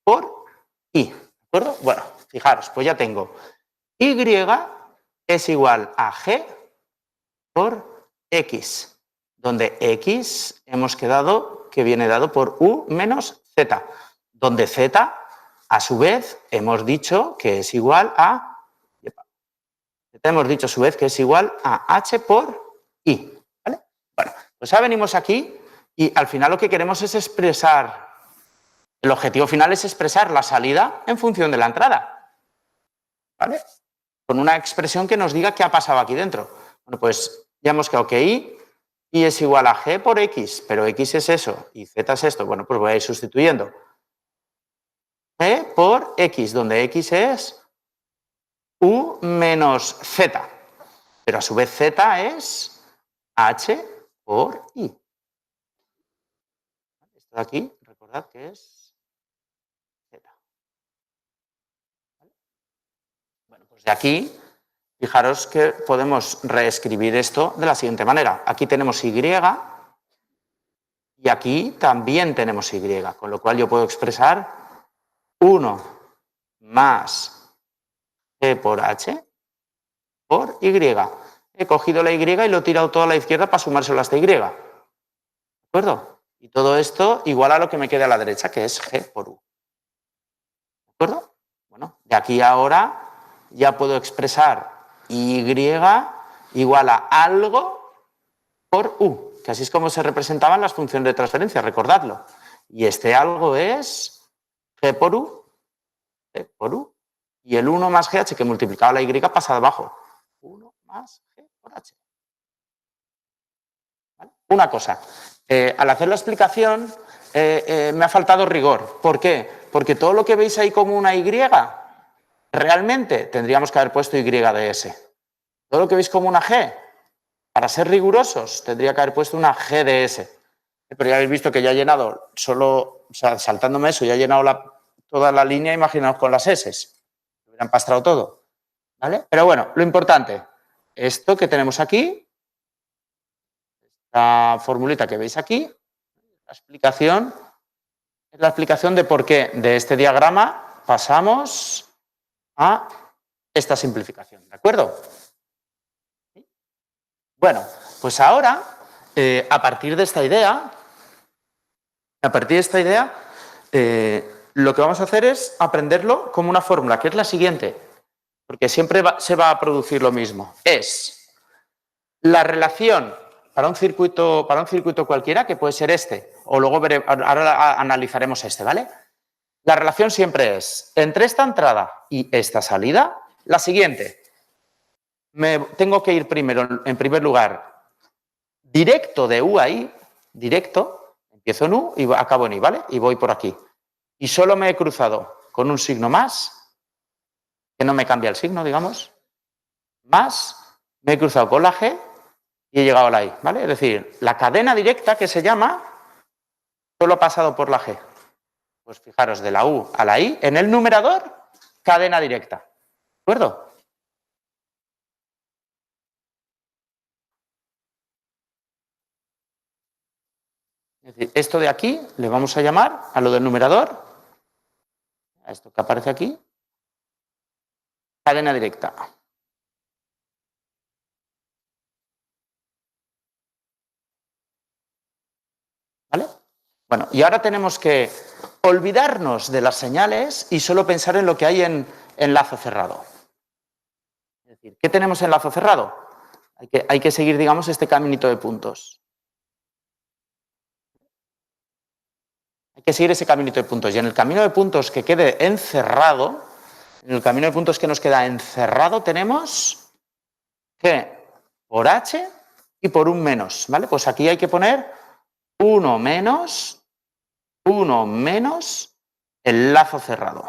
por I. ¿De acuerdo? Bueno, fijaros, pues ya tengo Y es igual a G por X, donde X hemos quedado que viene dado por U menos Z, donde Z, a su vez, hemos dicho que es igual a H por I. ¿Vale? Bueno, pues ahora venimos aquí y al final lo que queremos es expresar, el objetivo final es expresar la salida en función de la entrada. ¿Vale? Con una expresión que nos diga qué ha pasado aquí dentro. Bueno, pues ya hemos quedado que Y es igual a G por X, pero X es eso y Z es esto. Bueno, pues voy a ir sustituyendo. G por X, donde X es U menos Z, pero a su vez Z es H por I. Esto de aquí, recordad que es Z. Bueno, pues de aquí, fijaros que podemos reescribir esto de la siguiente manera. Aquí tenemos Y y aquí también tenemos Y, con lo cual yo puedo expresar 1 más G por H por Y. He cogido la Y y lo he tirado todo a la izquierda para sumárselo a esta Y. ¿De acuerdo? Y todo esto igual a lo que me queda a la derecha, que es G por U. ¿De acuerdo? Bueno, de aquí a ahora ya puedo expresar Y igual a algo por U, que así es como se representaban las funciones de transferencia, recordadlo. Y este algo es G por U, y el 1 más GH que multiplicaba la Y pasa debajo. 1 más G por H. ¿Vale? Una cosa, al hacer la explicación me ha faltado rigor. ¿Por qué? Porque todo lo que veis ahí como una Y, realmente tendríamos que haber puesto Y de S. Todo lo que veis como una G, para ser rigurosos, tendría que haber puesto una G de S. Pero ya habéis visto que ya he llenado, saltándome eso, ya he llenado toda la línea, imaginaos con las S. Me hubieran pastrado todo. ¿Vale? Pero bueno, lo importante, esto que tenemos aquí, la formulita que veis aquí, es la explicación de por qué de este diagrama pasamos a esta simplificación. ¿De acuerdo? Bueno, pues ahora, a partir de esta idea, lo que vamos a hacer es aprenderlo como una fórmula, que es la siguiente, porque siempre se va a producir lo mismo. Es la relación para un circuito cualquiera, que puede ser este, o luego ahora analizaremos este, ¿vale? La relación siempre es entre esta entrada y esta salida, la siguiente. Tengo que ir primero, en primer lugar, directo de U a I, directo, empiezo en U y acabo en I, ¿vale? Y voy por aquí. Y solo me he cruzado con un signo más, que no me cambia el signo, digamos, más, me he cruzado con la G y he llegado a la I, ¿vale? Es decir, la cadena directa que se llama, solo ha pasado por la G. Pues fijaros, de la U a la I, en el numerador, cadena directa. ¿De acuerdo? Es decir, esto de aquí le vamos a llamar a lo del numerador, a esto que aparece aquí, cadena directa. ¿Vale? Bueno, y ahora tenemos que olvidarnos de las señales y solo pensar en lo que hay en lazo cerrado. Es decir, ¿qué tenemos en lazo cerrado? Hay que seguir, digamos, este caminito de puntos. Hay que seguir ese caminito de puntos. Y en el camino de puntos que quede encerrado, en el camino de puntos que nos queda encerrado, tenemos G por H y por un menos, ¿vale? Pues aquí hay que poner 1 menos el lazo cerrado.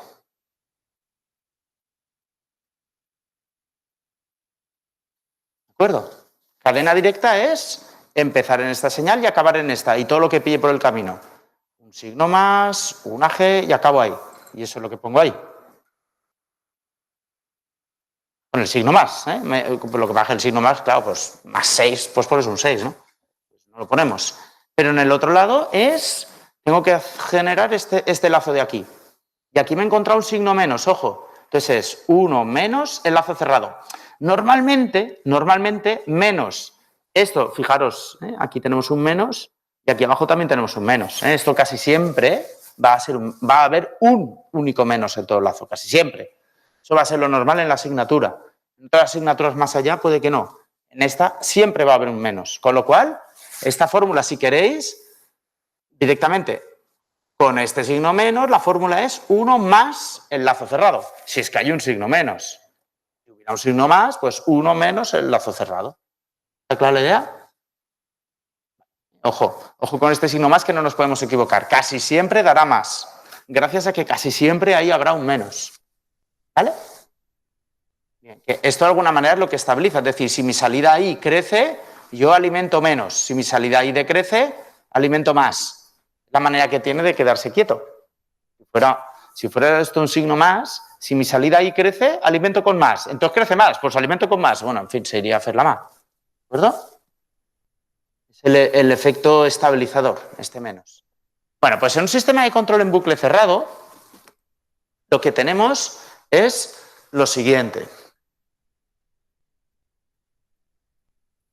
¿De acuerdo? Cadena directa es empezar en esta señal y acabar en esta, y todo lo que pille por el camino. Un signo más, una G y acabo ahí. Y eso es lo que pongo ahí. con el signo más, lo que baje el signo más, claro, pues más 6, pues pones un 6, ¿no? No lo ponemos. Pero en el otro lado tengo que generar este lazo de aquí. Y aquí me he encontrado un signo menos, ojo. Entonces es 1 menos el lazo cerrado. Normalmente, menos. Esto, fijaros, aquí tenemos un menos y aquí abajo también tenemos un menos. Esto casi siempre va a haber un único menos en todo el lazo, casi siempre. Eso va a ser lo normal en la asignatura. En todas las asignaturas más allá puede que no. En esta siempre va a haber un menos. Con lo cual, esta fórmula, si queréis, directamente con este signo menos, la fórmula es 1 más el lazo cerrado. Si es que hay un signo menos. Si hubiera un signo más, pues 1 menos el lazo cerrado. ¿Está clara la idea? Ojo con este signo más que no nos podemos equivocar. Casi siempre dará más. Gracias a que casi siempre ahí habrá un menos. ¿Vale? Bien, que esto de alguna manera es lo que estabiliza. Es decir, si mi salida ahí crece, yo alimento menos. Si mi salida ahí decrece, alimento más. La manera que tiene de quedarse quieto. Si fuera esto un signo más, si mi salida ahí crece, alimento con más. Entonces crece más, pues alimento con más. Bueno, en fin, se iría a hacer la más. ¿De acuerdo? Es el efecto estabilizador, este menos. Bueno, pues en un sistema de control en bucle cerrado, lo que tenemos es lo siguiente.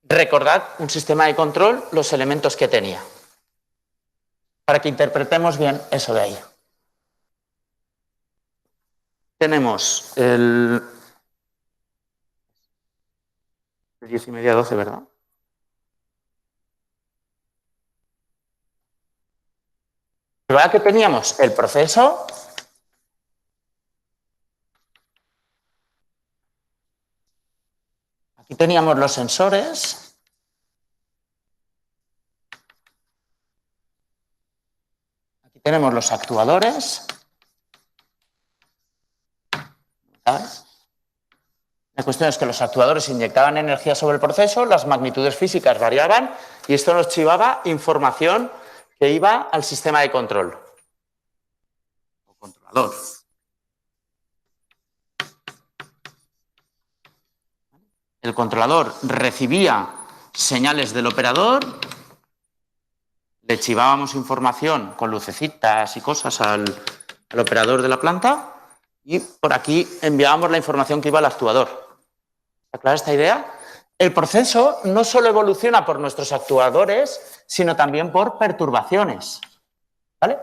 Recordad un sistema de control, los elementos que tenía. Para que interpretemos bien eso de ahí. Tenemos el 10:30, 12, ¿verdad? ¿Verdad que teníamos el proceso? Aquí teníamos los sensores. Aquí tenemos los actuadores. ¿Sabes? La cuestión es que los actuadores inyectaban energía sobre el proceso, las magnitudes físicas variaban y esto nos chivaba información que iba al sistema de control o controlador. El controlador recibía señales del operador, le chivábamos información con lucecitas y cosas al operador de la planta y por aquí enviábamos la información que iba al actuador. ¿Está clara esta idea? El proceso no solo evoluciona por nuestros actuadores, sino también por perturbaciones. ¿Vale?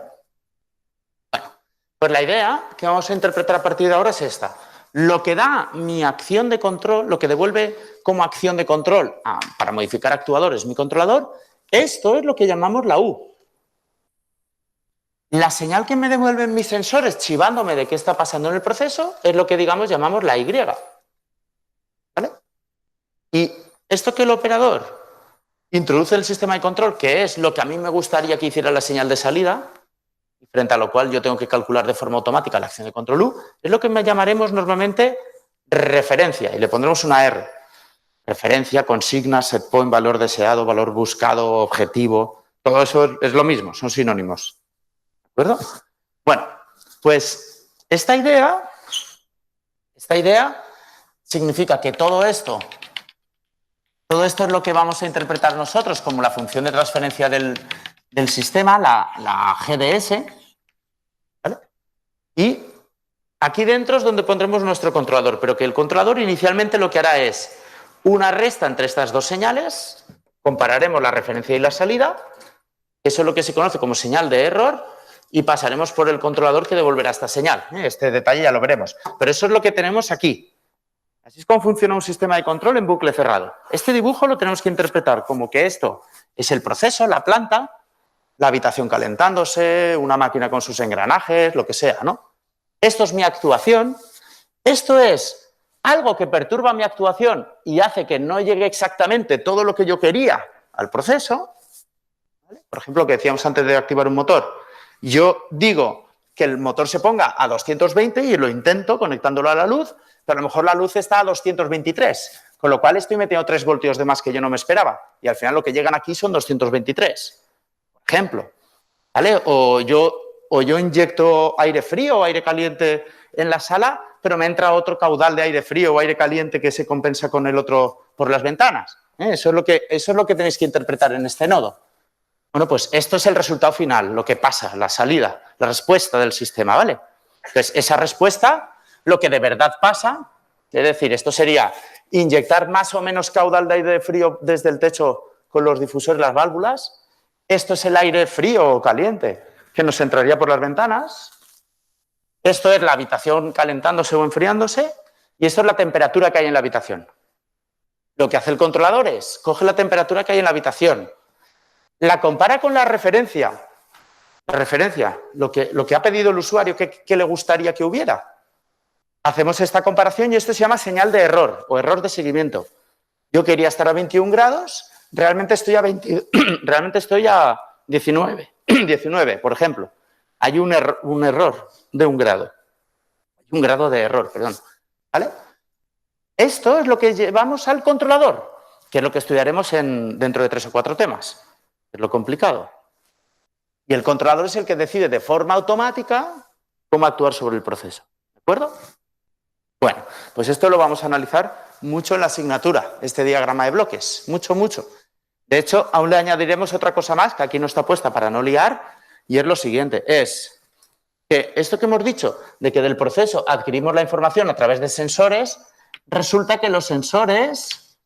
Bueno, pues la idea que vamos a interpretar a partir de ahora es esta. Lo que da mi acción de control, lo que devuelve como acción de control para modificar actuadores mi controlador, esto es lo que llamamos la U. La señal que me devuelven mis sensores chivándome de qué está pasando en el proceso es lo que, digamos, llamamos la Y. ¿Vale? Y esto que el operador introduce en el sistema de control, que es lo que a mí me gustaría que hiciera la señal de salida, frente a lo cual yo tengo que calcular de forma automática la acción de control U, es lo que llamaremos normalmente referencia, y le pondremos una R. Referencia, consigna, set point, valor deseado, valor buscado, objetivo, todo eso es lo mismo, son sinónimos. ¿De acuerdo? Bueno, pues esta idea significa que todo esto es lo que vamos a interpretar nosotros como la función de transferencia del sistema, la GDS, ¿vale? Y aquí dentro es donde pondremos nuestro controlador, pero que el controlador inicialmente lo que hará es una resta entre estas dos señales, compararemos la referencia y la salida, eso es lo que se conoce como señal de error, y pasaremos por el controlador que devolverá esta señal. Este detalle ya lo veremos, pero eso es lo que tenemos aquí. Así es como funciona un sistema de control en bucle cerrado. Este dibujo lo tenemos que interpretar como que esto es el proceso, la planta, la habitación calentándose, una máquina con sus engranajes, lo que sea, ¿no? Esto es mi actuación. Esto es algo que perturba mi actuación y hace que no llegue exactamente todo lo que yo quería al proceso. ¿Vale? Por ejemplo, lo que decíamos antes de activar un motor. Yo digo que el motor se ponga a 220 y lo intento conectándolo a la luz, pero a lo mejor la luz está a 223, con lo cual estoy metiendo 3 voltios de más que yo no me esperaba. Y al final lo que llegan aquí son 223, por ejemplo. ¿Vale? O yo o yo inyecto aire frío o aire caliente en la sala, pero me entra otro caudal de aire frío o aire caliente que se compensa con el otro por las ventanas. Eso es lo que tenéis que interpretar en este nodo. Bueno, pues esto es el resultado final, lo que pasa, la salida, la respuesta del sistema, ¿vale? Entonces, esa respuesta, lo que de verdad pasa, es decir, esto sería inyectar más o menos caudal de aire frío desde el techo con los difusores, las válvulas. Esto es el aire frío o caliente que nos entraría por las ventanas. Esto es la habitación calentándose o enfriándose y esto es la temperatura que hay en la habitación. Lo que hace el controlador es, coge la temperatura que hay en la habitación, la compara con la referencia. La referencia, lo que ha pedido el usuario, que le gustaría que hubiera. Hacemos esta comparación y esto se llama señal de error o error de seguimiento. Yo quería estar a 21 grados, realmente estoy a 19, por ejemplo. Hay un error de 1 grado. Un grado de error, perdón. ¿Vale? Esto es lo que llevamos al controlador, que es lo que estudiaremos dentro de 3 o 4 temas. Es lo complicado. Y el controlador es el que decide de forma automática cómo actuar sobre el proceso. ¿De acuerdo? Bueno, pues esto lo vamos a analizar mucho en la asignatura, este diagrama de bloques. Mucho, mucho. De hecho, aún le añadiremos otra cosa más, que aquí no está puesta para no liar, y es lo siguiente. Es que esto que hemos dicho, de que del proceso adquirimos la información a través de sensores, resulta que los sensores,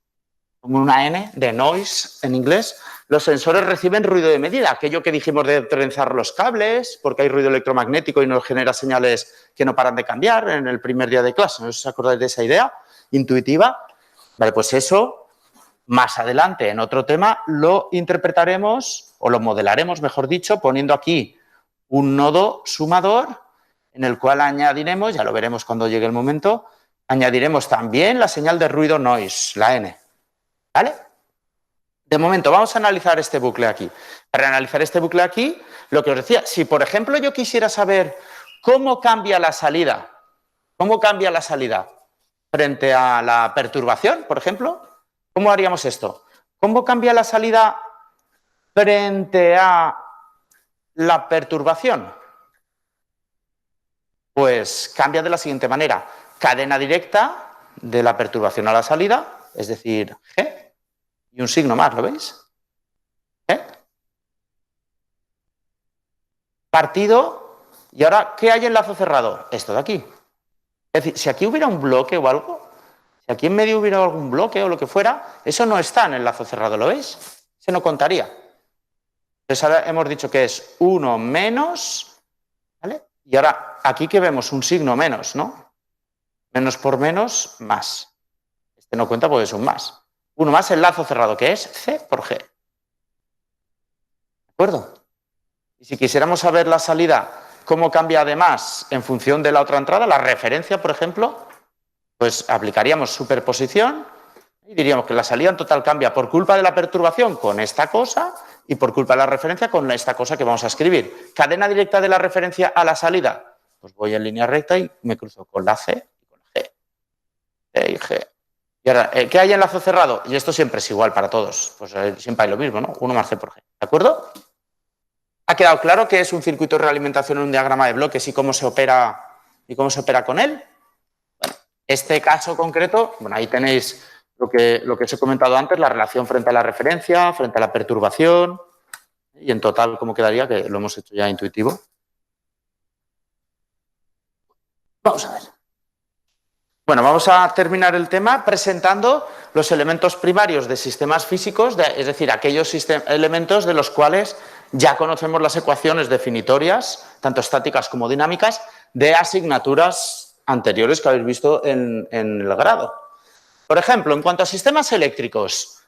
como una N de noise en inglés, los sensores reciben ruido de medida, aquello que dijimos de trenzar los cables, porque hay ruido electromagnético y nos genera señales que no paran de cambiar en el primer día de clase. ¿No os acordáis de esa idea intuitiva? Vale, pues eso, más adelante en otro tema, lo interpretaremos, o lo modelaremos, mejor dicho, poniendo aquí un nodo sumador en el cual añadiremos, ya lo veremos cuando llegue el momento, añadiremos también la señal de ruido noise, la N. ¿Vale? De momento, vamos a analizar este bucle aquí. Para analizar este bucle aquí, lo que os decía, si por ejemplo yo quisiera saber cómo cambia la salida frente a la perturbación, por ejemplo, ¿cómo haríamos esto? ¿Cómo cambia la salida frente a la perturbación? Pues cambia de la siguiente manera. Cadena directa de la perturbación a la salida, es decir, G, y un signo más, ¿lo veis? Partido, y ahora, ¿qué hay en lazo cerrado? Esto de aquí. Es decir, si aquí hubiera un bloque o algo, si aquí en medio hubiera algún bloque o lo que fuera, eso no está en el lazo cerrado, ¿lo veis? Se no contaría. Entonces ahora hemos dicho que es 1 menos, ¿vale? Y ahora aquí que vemos un signo menos, ¿no? Menos por menos, más. Este no cuenta porque es un más. 1 más el lazo cerrado, que es C por G. ¿De acuerdo? Y si quisiéramos saber la salida, cómo cambia además en función de la otra entrada, la referencia, por ejemplo, pues aplicaríamos superposición y diríamos que la salida en total cambia por culpa de la perturbación con esta cosa y por culpa de la referencia con esta cosa que vamos a escribir. Cadena directa de la referencia a la salida. Pues voy en línea recta y me cruzo con la C y con la G. C y G. Y ahora, ¿qué hay en lazo cerrado? Y esto siempre es igual para todos. Pues siempre hay lo mismo, ¿no? 1 más C por G. ¿De acuerdo? ¿Ha quedado claro qué es un circuito de realimentación en un diagrama de bloques y cómo se opera con él? Bueno, este caso concreto, bueno, ahí tenéis lo que os he comentado antes, la relación frente a la referencia, frente a la perturbación, y en total cómo quedaría, que lo hemos hecho ya intuitivo. Vamos a ver. Bueno, vamos a terminar el tema presentando los elementos primarios de sistemas físicos, es decir, aquellos elementos de los cuales ya conocemos las ecuaciones definitorias, tanto estáticas como dinámicas, de asignaturas anteriores que habéis visto en el grado. Por ejemplo, en cuanto a sistemas eléctricos,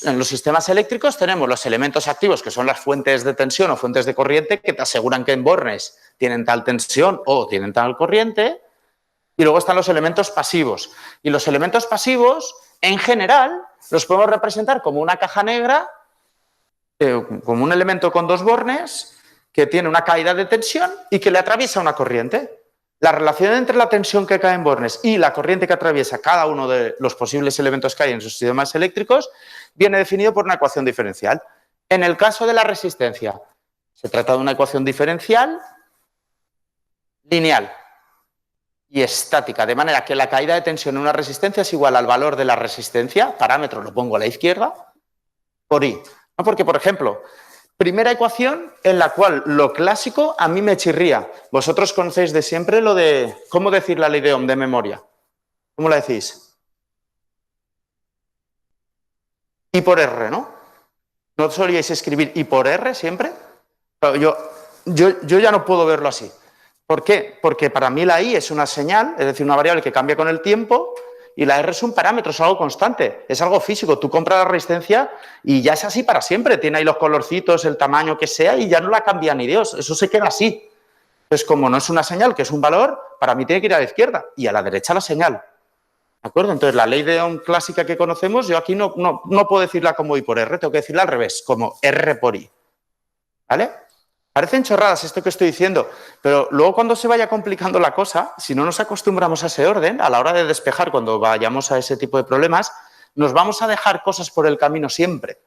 en los sistemas eléctricos tenemos los elementos activos, que son las fuentes de tensión o fuentes de corriente, que te aseguran que en bornes tienen tal tensión o tienen tal corriente. Y luego están los elementos pasivos. Y los elementos pasivos, en general, los podemos representar como una caja negra, como un elemento con 2 bornes, que tiene una caída de tensión y que le atraviesa una corriente. La relación entre la tensión que cae en bornes y la corriente que atraviesa cada uno de los posibles elementos que hay en sus sistemas eléctricos viene definido por una ecuación diferencial. En el caso de la resistencia, se trata de una ecuación diferencial lineal y estática, de manera que la caída de tensión en una resistencia es igual al valor de la resistencia, parámetro lo pongo a la izquierda, por I. ¿No? Porque, por ejemplo, primera ecuación en la cual lo clásico a mí me chirría. Vosotros conocéis de siempre lo de, ¿cómo decir la ley de Ohm de memoria? ¿Cómo la decís? I por R, ¿no? ¿No solíais escribir I por R siempre? Pero yo ya no puedo verlo así. ¿Por qué? Porque para mí la I es una señal, es decir, una variable que cambia con el tiempo, y la R es un parámetro, es algo constante, es algo físico. Tú compras la resistencia y ya es así para siempre. Tiene ahí los colorcitos, el tamaño que sea, y ya no la cambia ni Dios. Eso se queda así. Entonces, como no es una señal, que es un valor, para mí tiene que ir a la izquierda y a la derecha la señal. ¿De acuerdo? Entonces, la ley de Ohm clásica que conocemos, yo aquí no puedo decirla como I por R, tengo que decirla al revés, como R por I. ¿Vale? Parecen chorradas esto que estoy diciendo, pero luego cuando se vaya complicando la cosa, si no nos acostumbramos a ese orden, a la hora de despejar, cuando vayamos a ese tipo de problemas, nos vamos a dejar cosas por el camino siempre.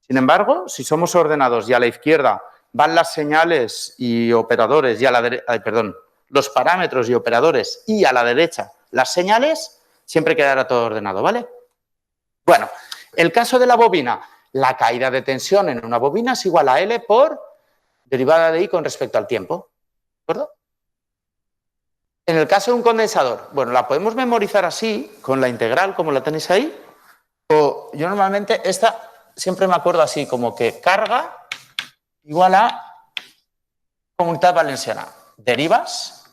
Sin embargo, si somos ordenados y a la izquierda van las señales y operadores, y a la derecha, perdón, los parámetros y operadores, y a la derecha las señales, siempre quedará todo ordenado, ¿vale? Bueno, el caso de la bobina, la caída de tensión en una bobina es igual a L por derivada de I con respecto al tiempo, ¿de acuerdo? En el caso de un condensador, bueno, la podemos memorizar así, con la integral, como la tenéis ahí, o yo normalmente esta siempre me acuerdo así, como que carga igual a comunidad valenciana. Derivas,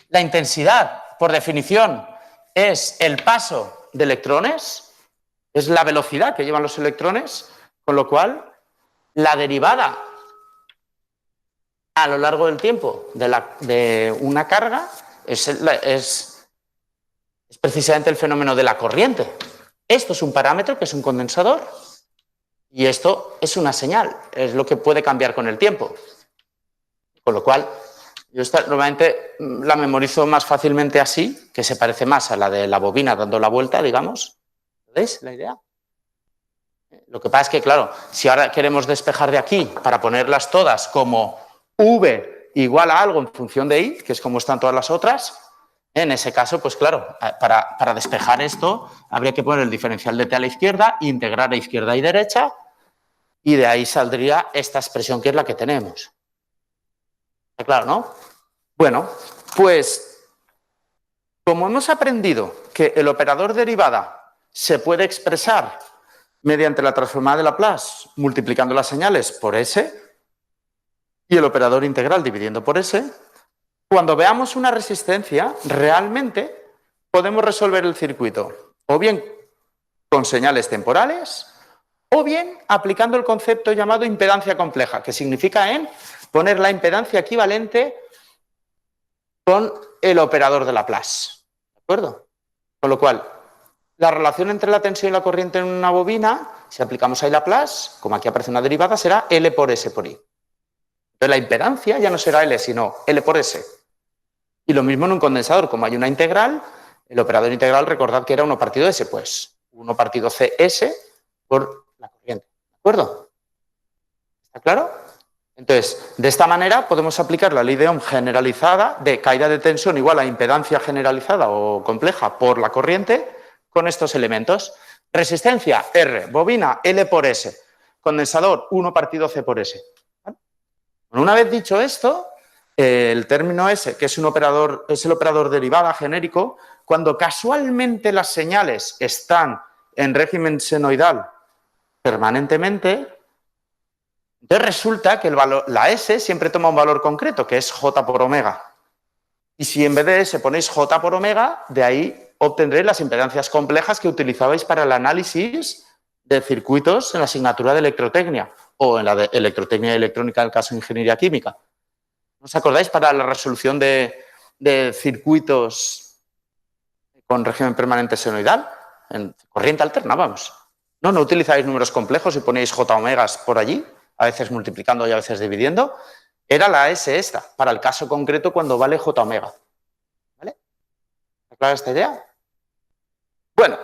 la intensidad, por definición, es el paso de electrones, es la velocidad que llevan los electrones, con lo cual la derivada a lo largo del tiempo de una carga es precisamente el fenómeno de la corriente. Esto es un parámetro que es un condensador y esto es una señal, es lo que puede cambiar con el tiempo. Con lo cual, yo normalmente la memorizo más fácilmente así, que se parece más a la de la bobina dando la vuelta, digamos. ¿Veis la idea? Lo que pasa es que, claro, si ahora queremos despejar de aquí para ponerlas todas como V igual a algo en función de I, que es como están todas las otras, en ese caso, pues claro, para despejar esto habría que poner el diferencial de T a la izquierda, integrar a izquierda y derecha, y de ahí saldría esta expresión que es la que tenemos. ¿Está claro, no? Bueno, pues como hemos aprendido que el operador derivada se puede expresar mediante la transformada de Laplace multiplicando las señales por S, y el operador integral dividiendo por S, cuando veamos una resistencia, realmente podemos resolver el circuito o bien con señales temporales o bien aplicando el concepto llamado impedancia compleja, que significa poner la impedancia equivalente con el operador de Laplace. ¿De acuerdo? Con lo cual, la relación entre la tensión y la corriente en una bobina, si aplicamos ahí Laplace, como aquí aparece una derivada, será L por S por I. Entonces la impedancia ya no será L, sino L por S. Y lo mismo en un condensador, como hay una integral, el operador integral, recordad que era 1 partido S, pues 1 partido CS por la corriente. ¿De acuerdo? ¿Está claro? Entonces, de esta manera podemos aplicar la ley de Ohm generalizada de caída de tensión igual a impedancia generalizada o compleja por la corriente con estos elementos. Resistencia R, bobina L por S, condensador 1 partido C por S. Bueno, una vez dicho esto, el término S, que es el operador derivada genérico, cuando casualmente las señales están en régimen senoidal permanentemente, entonces resulta que la S siempre toma un valor concreto, que es J por omega. Y si en vez de S ponéis J por omega, de ahí obtendréis las impedancias complejas que utilizabais para el análisis de circuitos en la asignatura de electrotecnia o en la de electrotecnia y electrónica en el caso de ingeniería química. ¿No os acordáis para la resolución de circuitos con régimen permanente senoidal? En corriente alterna, vamos. No utilizáis números complejos y ponéis J omegas por allí, a veces multiplicando y a veces dividiendo. Era la S esta, para el caso concreto cuando vale J omega. ¿Vale? ¿Está clara esta idea? Bueno,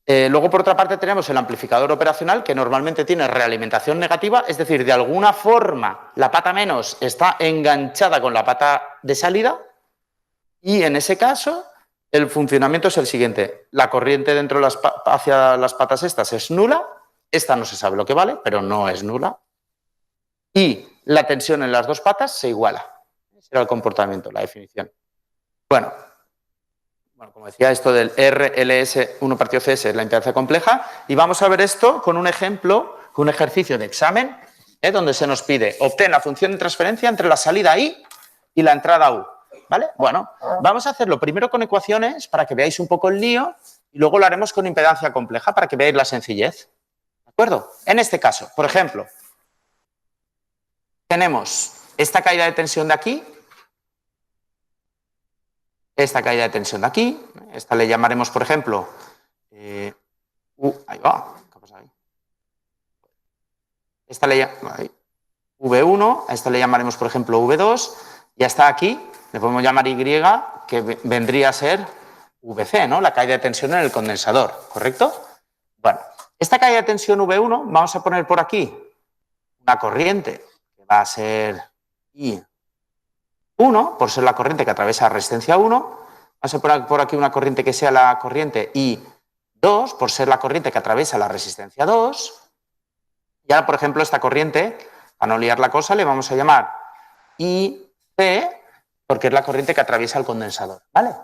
Luego, por otra parte, tenemos el amplificador operacional, que normalmente tiene realimentación negativa, es decir, de alguna forma la pata menos está enganchada con la pata de salida y en ese caso el funcionamiento es el siguiente. La corriente dentro de hacia las patas estas es nula, esta no se sabe lo que vale, pero no es nula, y la tensión en las dos patas se iguala. Ese era el comportamiento, la definición. Bueno, como decía, esto del RLS1 partido CS es la impedancia compleja y vamos a ver esto con un ejemplo, con un ejercicio de examen, donde se nos pide obtener la función de transferencia entre la salida I y la entrada U. ¿Vale? Bueno, vamos a hacerlo primero con ecuaciones para que veáis un poco el lío y luego lo haremos con impedancia compleja para que veáis la sencillez. ¿De acuerdo? En este caso, por ejemplo, tenemos esta caída de tensión de aquí, esta caída de tensión de aquí, esta le llamaremos, por ejemplo, ahí va, ¿qué pasa ahí? Esta le llamaremos V1, a esta le llamaremos, por ejemplo, V2, y hasta aquí le podemos llamar Y, que vendría a ser VC, ¿no? La caída de tensión en el condensador, ¿correcto? Bueno, esta caída de tensión V1, vamos a poner por aquí una corriente que va a ser I1, por ser la corriente que atraviesa la resistencia 1. Vamos a poner por aquí una corriente que sea la corriente I2, por ser la corriente que atraviesa la resistencia 2. Y ahora, por ejemplo, esta corriente, para no liar la cosa, le vamos a llamar IC, porque es la corriente que atraviesa el condensador, ¿vale?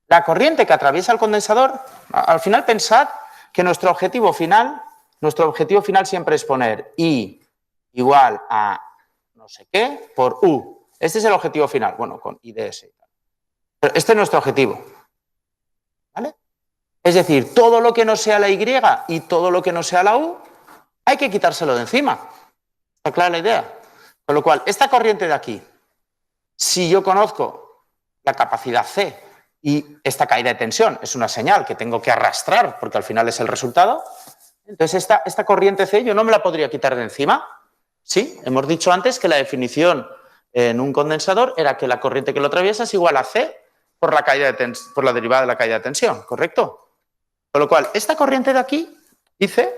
La corriente que atraviesa el condensador, al final pensad que nuestro objetivo final siempre es poner I igual a no sé qué por U. Este es el objetivo final, bueno, con IDS y tal. Pero este es nuestro objetivo, ¿vale? Es decir, todo lo que no sea la Y y todo lo que no sea la U, hay que quitárselo de encima. ¿Está clara la idea? Con lo cual, esta corriente de aquí, si yo conozco la capacidad C y esta caída de tensión es una señal que tengo que arrastrar porque al final es el resultado, entonces esta corriente C yo no me la podría quitar de encima. Sí, hemos dicho antes que la definición en un condensador era que la corriente que lo atraviesa es igual a C por la derivada de la caída de tensión, ¿correcto? Con lo cual, esta corriente de aquí, IC,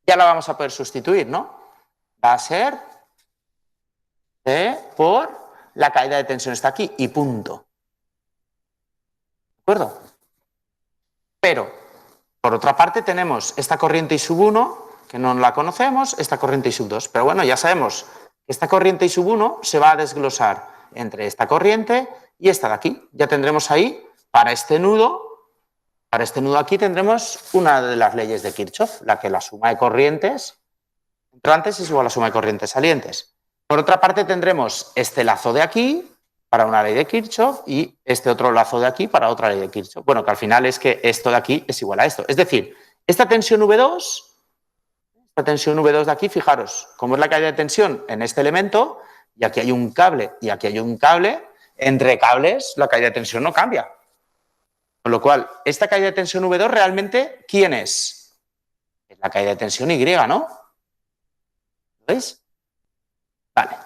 ya la vamos a poder sustituir, ¿no? Va a ser C por la caída de tensión está aquí y punto. ¿De acuerdo? Pero, por otra parte, tenemos esta corriente I sub 1, que no la conocemos, esta corriente I sub 2. Pero bueno, ya sabemos que esta corriente I sub 1 se va a desglosar entre esta corriente y esta de aquí. Ya tendremos ahí, para este nudo aquí tendremos una de las leyes de Kirchhoff, la que la suma de corrientes entrantes es igual a la suma de corrientes salientes. Por otra parte, tendremos este lazo de aquí para una ley de Kirchhoff y este otro lazo de aquí para otra ley de Kirchhoff. Bueno, que al final es que esto de aquí es igual a esto. Es decir, esta tensión V2 de aquí, fijaros, como es la caída de tensión en este elemento, y aquí hay un cable y aquí hay un cable, entre cables la caída de tensión no cambia. Con lo cual, esta caída de tensión V2 realmente, ¿quién es? Es la caída de tensión Y, ¿no? ¿Veis? Vale.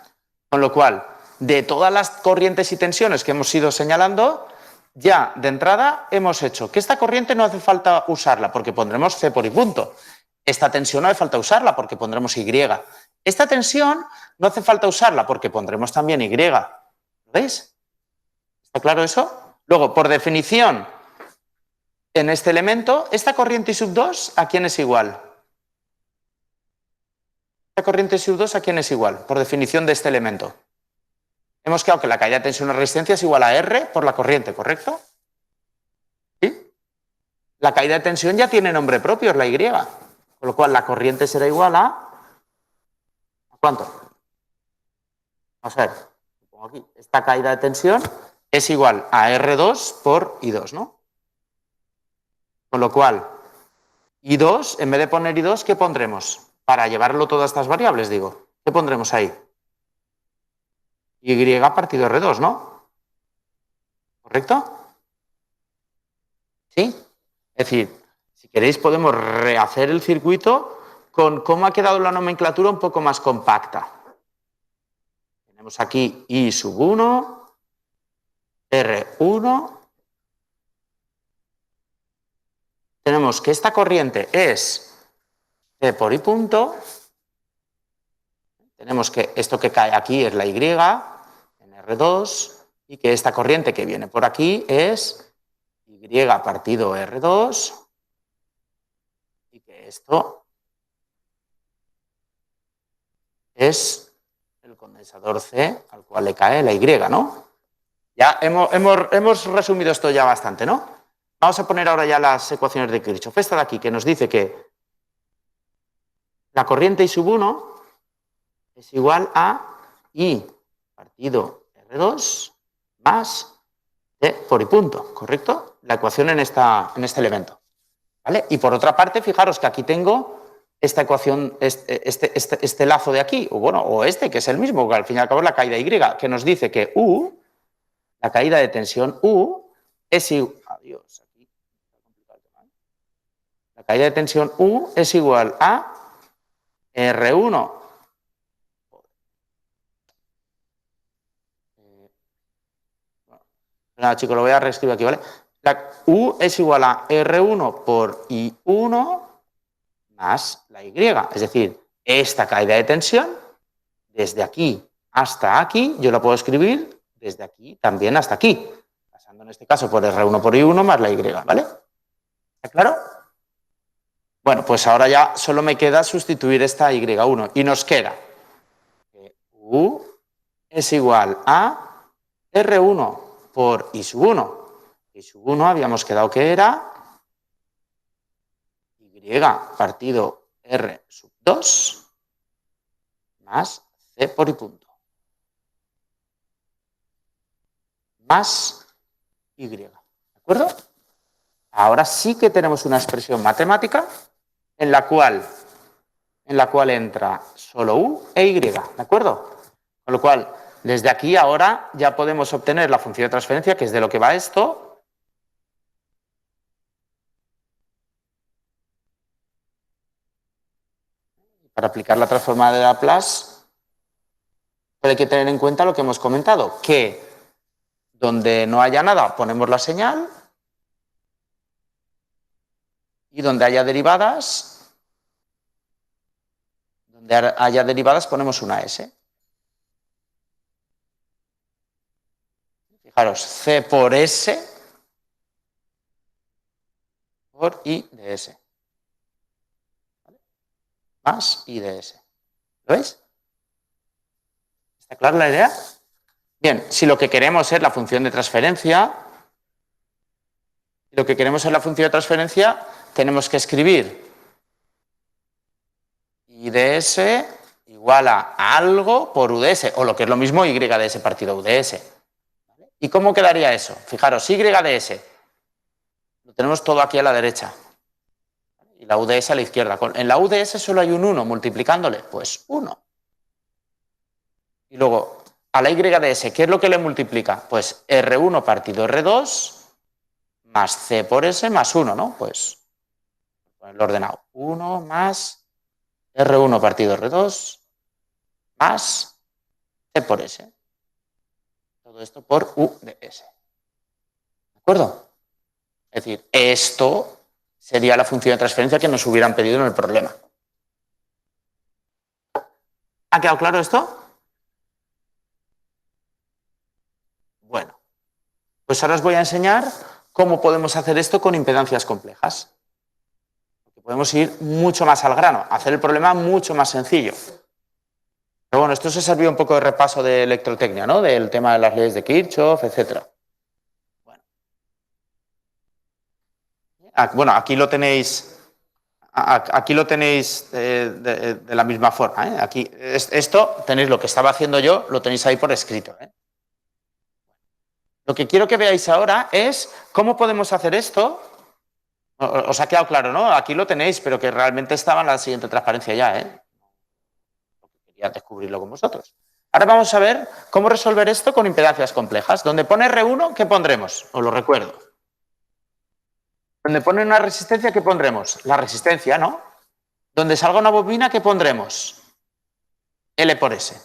Con lo cual, de todas las corrientes y tensiones que hemos ido señalando, ya de entrada hemos hecho que esta corriente no hace falta usarla porque pondremos C por I punto. Esta tensión no hace falta usarla porque pondremos Y. Esta tensión no hace falta usarla porque pondremos también Y. ¿Veis? ¿Está claro eso? Luego, por definición, en este elemento, esta corriente I sub 2, ¿a quién es igual? Esta corriente I sub 2, ¿a quién es igual? Por definición de este elemento. Hemos quedado que la caída de tensión a resistencia es igual a R por la corriente, ¿correcto? ¿Sí? La caída de tensión ya tiene nombre propio, es la Y. Con lo cual, la corriente será igual a... ¿A cuánto? Vamos a ver. Pongo aquí. Esta caída de tensión es igual a R2 por I2, ¿no? Con lo cual, I2, en vez de poner I2, ¿qué pondremos? Para llevarlo todas estas variables, digo. ¿Qué pondremos ahí? Y partido R2, ¿no? ¿Correcto? ¿Sí? Es decir, si queréis podemos rehacer el circuito con cómo ha quedado la nomenclatura un poco más compacta. Tenemos aquí I sub 1, R1, tenemos que esta corriente es C por I punto. Tenemos que esto que cae aquí es la Y en R2 y que esta corriente que viene por aquí es Y partido R2 y que esto es el condensador C al cual le cae la Y, ¿no? Ya hemos resumido esto ya bastante, ¿no? Vamos a poner ahora ya las ecuaciones de Kirchhoff. Esta de aquí que nos dice que la corriente I sub 1 es igual a I partido R2 más C por I punto, ¿correcto? La ecuación en este elemento, ¿vale? Y por otra parte, fijaros que aquí tengo esta ecuación, este lazo de aquí, o bueno, o que es el mismo, que al fin y al cabo es la caída Y, que nos dice que U, la caída de tensión U, es igual... Adiós, aquí. La caída de tensión U es igual a R1 Nada, chicos, lo voy a reescribir aquí, ¿vale? La U es igual a R1 por I1 más la Y. Es decir, esta caída de tensión, desde aquí hasta aquí, yo la puedo escribir desde aquí también hasta aquí. Pasando en este caso por R1 por I1 más la Y, ¿vale? ¿Está claro? Bueno, pues ahora ya solo me queda sustituir esta Y1 y nos queda que U es igual a R1 por I sub 1. I sub 1 habíamos quedado que era Y partido R sub 2 más C por I punto. Más Y. ¿De acuerdo? Ahora sí que tenemos una expresión matemática en la cual entra solo U e Y. ¿De acuerdo? Con lo cual, desde aquí ahora ya podemos obtener la función de transferencia, que es de lo que va esto. Para aplicar la transformada de Laplace, hay que tener en cuenta lo que hemos comentado, que donde no haya nada ponemos la señal y donde haya derivadas ponemos una S. Fijaros, C por S por I de S. ¿Vale? Más I de S. ¿Lo veis? ¿Está clara la idea? Bien, si lo que queremos es la función de transferencia, tenemos que escribir I de S igual a algo por U de S, o lo que es lo mismo Y de S partido U de S. ¿Y cómo quedaría eso? Fijaros, Y de S, lo tenemos todo aquí a la derecha, y la U de S a la izquierda. En la U de S solo hay un 1, multiplicándole, pues 1. Y luego, a la Y de S, ¿qué es lo que le multiplica? Pues R1 partido R2 más C por S más 1, ¿no? Pues, ponerlo ordenado. 1 más R1 partido R2 más C por S. Todo esto por U de S. ¿De acuerdo? Es decir, esto sería la función de transferencia que nos hubieran pedido en el problema. ¿Ha quedado claro esto? Bueno, pues ahora os voy a enseñar cómo podemos hacer esto con impedancias complejas. Podemos ir mucho más al grano, hacer el problema mucho más sencillo. Pero bueno, esto se sirvió un poco de repaso de electrotecnia, ¿no? Del tema de las leyes de Kirchhoff, etc. Bueno, aquí lo tenéis de la misma forma, ¿eh? Aquí, esto tenéis lo que estaba haciendo yo, lo tenéis ahí por escrito, ¿eh? Lo que quiero que veáis ahora es cómo podemos hacer esto. Os ha quedado claro, ¿no? Aquí lo tenéis, pero que realmente estaba en la siguiente transparencia ya, ¿eh? Quería descubrirlo con vosotros. Ahora vamos a ver cómo resolver esto con impedancias complejas. Donde pone R1, ¿qué pondremos? Os lo recuerdo. Donde pone una resistencia, ¿qué pondremos? La resistencia, ¿no? Donde salga una bobina, ¿qué pondremos? L por S.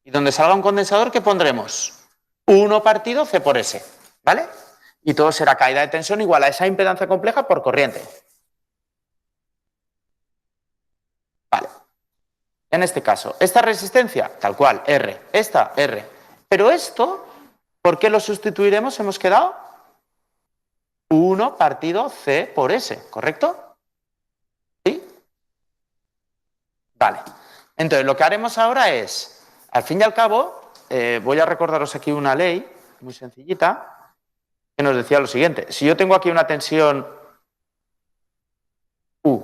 Y donde salga un condensador, ¿qué pondremos? 1 partido C por S, ¿vale? Y todo será caída de tensión igual a esa impedancia compleja por corriente. En este caso, esta resistencia, tal cual, R. Esta, R. Pero esto, ¿por qué lo sustituiremos? Hemos quedado 1 partido C por S, ¿correcto? ¿Sí? Vale. Entonces, lo que haremos ahora es, al fin y al cabo, voy a recordaros aquí una ley muy sencillita que nos decía lo siguiente. Si yo tengo aquí una tensión U,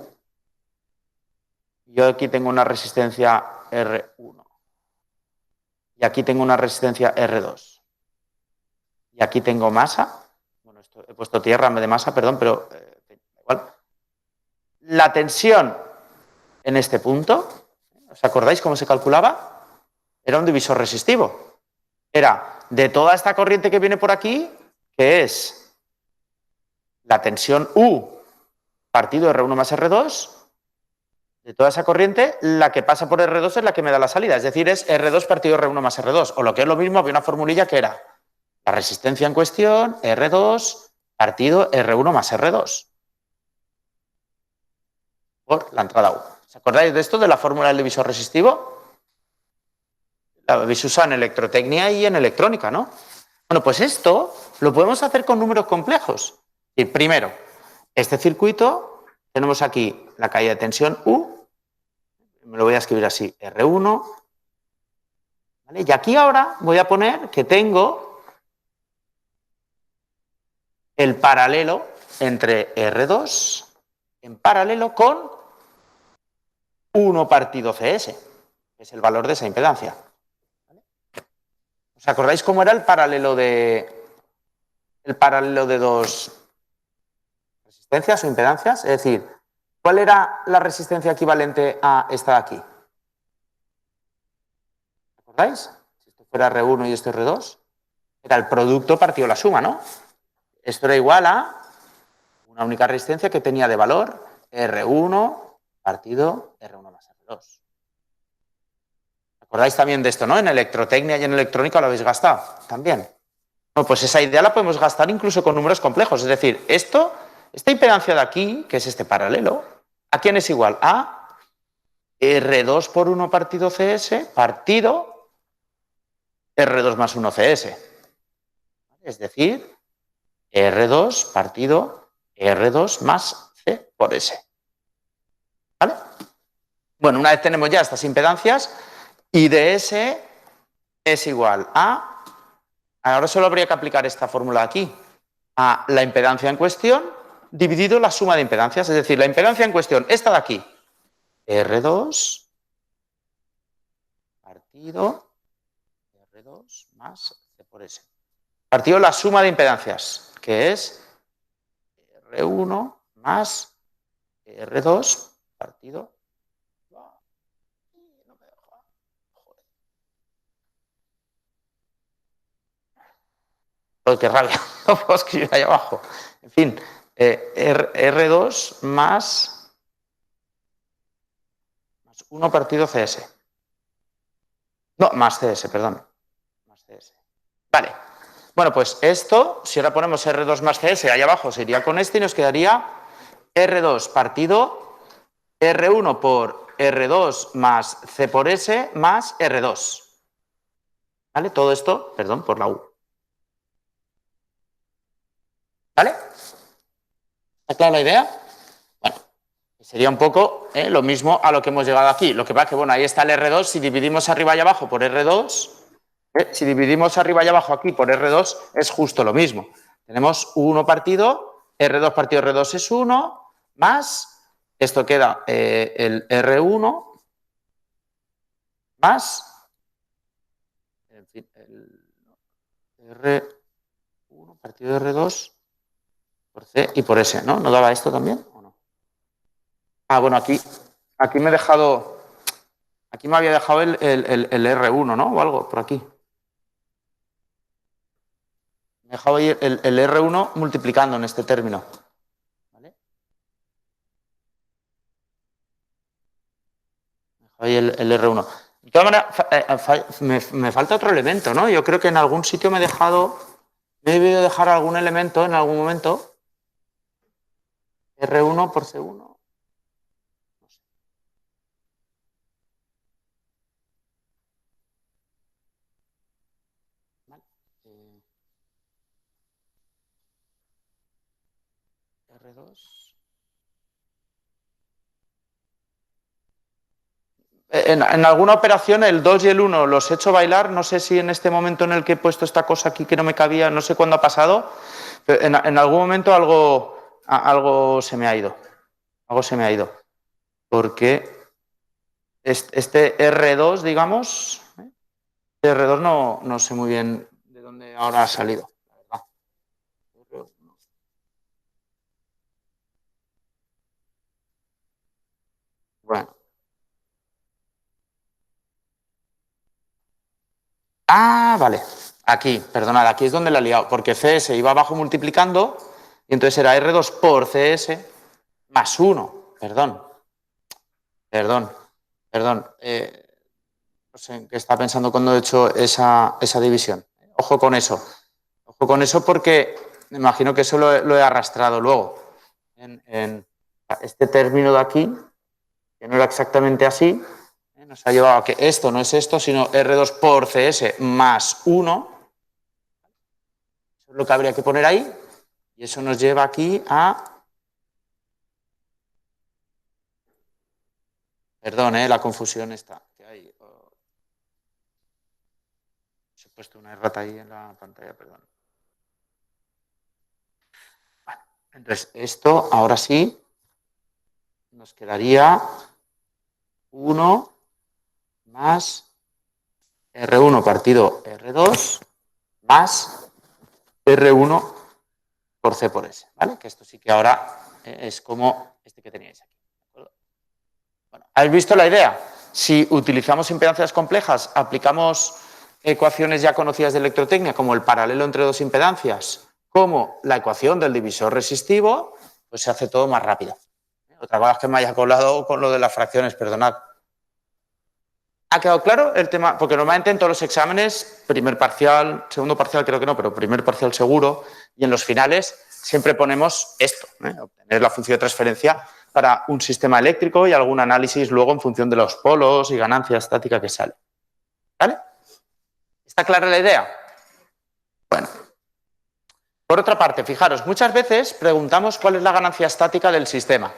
yo aquí tengo una resistencia R1 y aquí tengo una resistencia R2 y aquí tengo masa, bueno, esto, he puesto tierra en vez de masa, perdón, pero igual. La tensión en este punto, ¿os acordáis cómo se calculaba? Era un divisor resistivo. Era de toda esta corriente que viene por aquí, que es la tensión U partido R1 más R2, de toda esa corriente, la que pasa por R2 es la que me da la salida, es decir, es R2 partido R1 más R2, o lo que es lo mismo, había una formulilla que era la resistencia en cuestión, R2 partido R1 más R2, por la entrada U. ¿Os acordáis de esto, de la fórmula del divisor resistivo? La habéis usado en electrotecnia y en electrónica, ¿no? Bueno, pues esto lo podemos hacer con números complejos. Y primero, este circuito, tenemos aquí la caída de tensión U, me lo voy a escribir así, R1, ¿vale? Y aquí ahora voy a poner que tengo el paralelo entre R2 en paralelo con 1 partido CS, que es el valor de esa impedancia. ¿Os acordáis cómo era el paralelo de dos resistencias o impedancias? Es decir, ¿cuál era la resistencia equivalente a esta de aquí? ¿Acordáis? Si esto fuera R1 y esto R2, era el producto partido la suma, ¿no? Esto era igual a una única resistencia que tenía de valor R1 partido R1 más R2. ¿Acordáis también de esto, no? En electrotecnia y en electrónica lo habéis gastado también. Bueno, pues esa idea la podemos gastar incluso con números complejos. Es decir, esta impedancia de aquí, que es este paralelo, ¿a quién es igual? A R2 por 1 partido CS partido R2 más 1 CS. Es decir, R2 partido R2 más C por S. ¿Vale? Bueno, una vez tenemos ya estas impedancias, I de S es igual a, ahora solo habría que aplicar esta fórmula aquí, a la impedancia en cuestión dividido la suma de impedancias, es decir, la impedancia en cuestión, esta de aquí, R2 partido R2 más C por S. Partido la suma de impedancias, que es R1 más R2 partido. Joder, qué rabia, no puedo escribir ahí abajo. En fin, R2 más 1 partido CS. No, más CS, perdón. Más CS. Vale. Bueno, pues esto, si ahora ponemos R2 más CS ahí abajo, se iría con este y nos quedaría R2 partido R1 por R2 más C por S más R2. ¿Vale? Todo esto, perdón, por la U. ¿Vale? ¿Está clara la idea? Bueno, sería un poco lo mismo a lo que hemos llegado aquí. Lo que pasa es que, bueno, ahí está el R2. Si dividimos arriba y abajo por R2, si dividimos arriba y abajo aquí por R2, es justo lo mismo. Tenemos 1 partido, R2 partido R2 es 1, más, esto queda el R1, más, en fin, el R1 partido R2 por C y por S, ¿no? ¿No daba esto también o no? Ah, bueno, aquí me he dejado, aquí me había dejado el R1, ¿no? O algo, por aquí. Me he dejado ahí el R1 multiplicando en este término. ¿Vale? Me he dejado ahí el R1. De todas maneras, me falta otro elemento, ¿no? Yo creo que en algún sitio me he debido dejar algún elemento en algún momento. R1 por C1. No sé. R2. En alguna operación el 2 y el 1 los he hecho bailar. No sé si en este momento en el que he puesto esta cosa aquí que no me cabía, no sé cuándo ha pasado. Pero en algún momento algo se me ha ido. Algo se me ha ido. Porque este R2, digamos, R2 no sé muy bien de dónde ahora ha salido, la verdad. Bueno. Ah, vale. Aquí, perdonad, aquí es donde la he liado, porque CS iba abajo multiplicando y entonces era R2 por CS más 1. Perdón. No sé en qué está pensando cuando he hecho esa división. Ojo con eso. Ojo con eso porque me imagino que eso lo he arrastrado luego. En este término de aquí, que no era exactamente así, nos ha llevado a que esto no es esto, sino R2 por CS más 1. Eso es lo que habría que poner ahí. Y eso nos lleva aquí a... Perdón, la confusión está. Que hay. He puesto una errata ahí en la pantalla, perdón. Bueno, entonces esto ahora sí nos quedaría 1 más R1 partido R2 más R1 por C por S, ¿vale? Que esto sí que ahora es como este que teníais aquí. Bueno, ¿habéis visto la idea? Si utilizamos impedancias complejas, aplicamos ecuaciones ya conocidas de electrotecnia, como el paralelo entre dos impedancias, como la ecuación del divisor resistivo, pues se hace todo más rápido. Otra cosa es que me haya colado con lo de las fracciones, perdonad. ¿Ha quedado claro el tema? Porque normalmente en todos los exámenes, primer parcial, segundo parcial creo que no, pero primer parcial seguro, y en los finales siempre ponemos esto, obtener la función de transferencia para un sistema eléctrico y algún análisis luego en función de los polos y ganancia estática que sale. ¿Vale? ¿Está clara la idea? Bueno. Por otra parte, fijaros, muchas veces preguntamos cuál es la ganancia estática del sistema.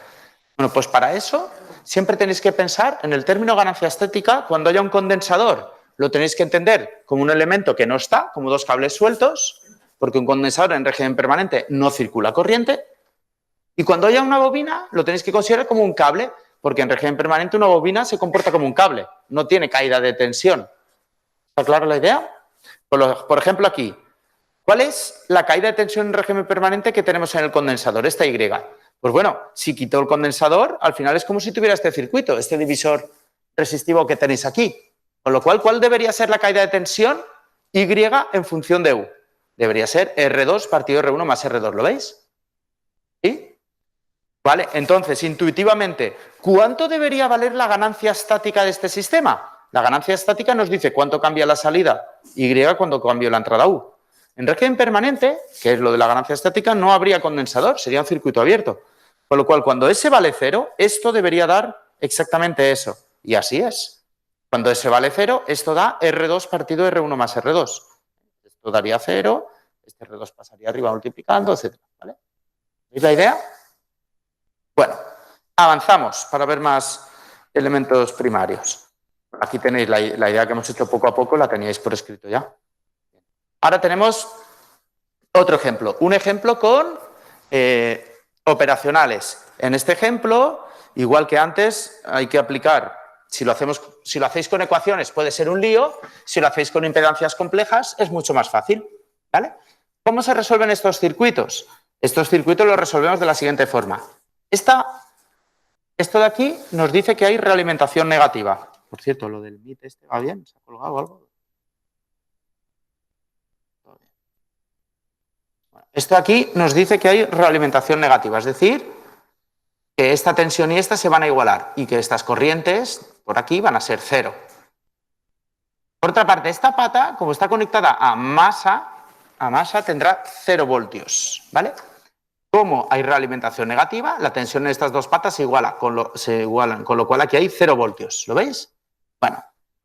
Bueno, pues para eso siempre tenéis que pensar en el término ganancia estática cuando haya un condensador. Lo tenéis que entender como un elemento que no está, como dos cables sueltos, porque un condensador en régimen permanente no circula corriente. Y cuando haya una bobina, lo tenéis que considerar como un cable, porque en régimen permanente una bobina se comporta como un cable, no tiene caída de tensión. ¿Está clara la idea? Por ejemplo, aquí, ¿cuál es la caída de tensión en régimen permanente que tenemos en el condensador, esta Y? Pues bueno, si quito el condensador, al final es como si tuviera este circuito, este divisor resistivo que tenéis aquí. Con lo cual, ¿cuál debería ser la caída de tensión? Y en función de U. Debería ser R2 partido R1 más R2, ¿lo veis? ¿Sí? Vale, entonces, intuitivamente, ¿cuánto debería valer la ganancia estática de este sistema? La ganancia estática nos dice cuánto cambia la salida Y cuando cambia la entrada U. En régimen permanente, que es lo de la ganancia estática, no habría condensador, sería un circuito abierto. Con lo cual, cuando S vale 0, esto debería dar exactamente eso. Y así es. Cuando S vale 0, esto da R2 partido R1 más R2. Esto daría 0, este R2 pasaría arriba multiplicando, etc. ¿Vale? ¿Veis la idea? Bueno, avanzamos para ver más elementos primarios. Aquí tenéis la idea que hemos hecho poco a poco, la teníais por escrito ya. Ahora tenemos otro ejemplo, un ejemplo con operacionales. En este ejemplo, igual que antes, hay que aplicar, si lo hacéis con ecuaciones puede ser un lío, si lo hacéis con impedancias complejas es mucho más fácil. ¿Vale? ¿Cómo se resuelven estos circuitos? Estos circuitos los resolvemos de la siguiente forma. Esto de aquí nos dice que hay realimentación negativa. Por cierto, lo del bit este va bien, ¿se ha colgado algo? Esto aquí nos dice que hay realimentación negativa, es decir, que esta tensión y esta se van a igualar y que estas corrientes por aquí van a ser 0. Por otra parte, esta pata, como está conectada a masa tendrá 0 voltios, ¿vale? Como hay realimentación negativa, la tensión en estas dos patas se igualan, con lo cual aquí hay 0 voltios, ¿lo veis? Bueno,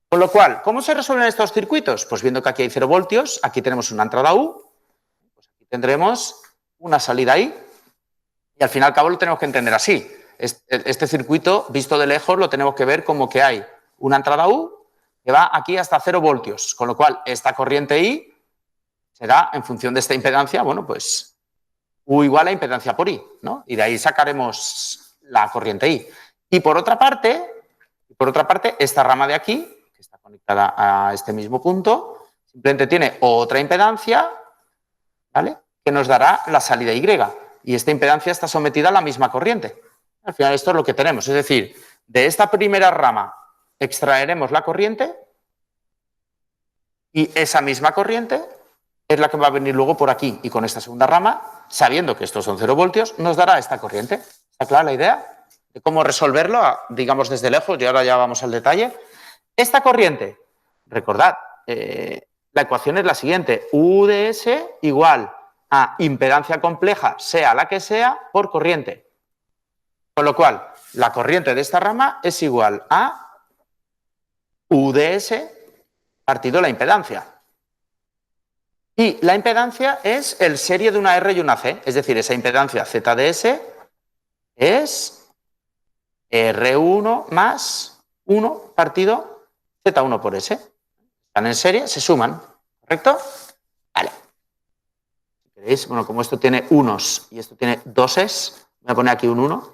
con lo cual, ¿cómo se resuelven estos circuitos? Pues viendo que aquí hay 0 voltios, aquí tenemos una entrada U, pues aquí tendremos una salida I, Y al fin y al cabo lo tenemos que entender así. Este circuito, visto de lejos, lo tenemos que ver como que hay una entrada U que va aquí hasta 0 voltios, con lo cual esta corriente I será, en función de esta impedancia, bueno, pues U igual a impedancia por I, ¿no? Y de ahí sacaremos la corriente I. Y por otra parte, esta rama de aquí, que está conectada a este mismo punto, simplemente tiene otra impedancia, ¿vale?, que nos dará la salida Y. Y esta impedancia está sometida a la misma corriente. Al final esto es lo que tenemos. Es decir, de esta primera rama extraeremos la corriente y esa misma corriente es la que va a venir luego por aquí. Y con esta segunda rama, sabiendo que estos son 0 voltios, nos dará esta corriente. ¿Está clara la idea de cómo resolverlo, digamos, desde lejos? Y ahora ya vamos al detalle. Esta corriente, recordad, la ecuación es la siguiente. U de S igual a impedancia compleja, sea la que sea, por corriente. Con lo cual, la corriente de esta rama es igual a U de S partido la impedancia. Y la impedancia es el serie de una R y una C, es decir, esa impedancia Z de S es R1 más 1 partido Z1 por S. Están en serie, se suman, ¿correcto? Vale. Si queréis, bueno, como esto tiene unos y esto tiene doses, voy a poner aquí un 1.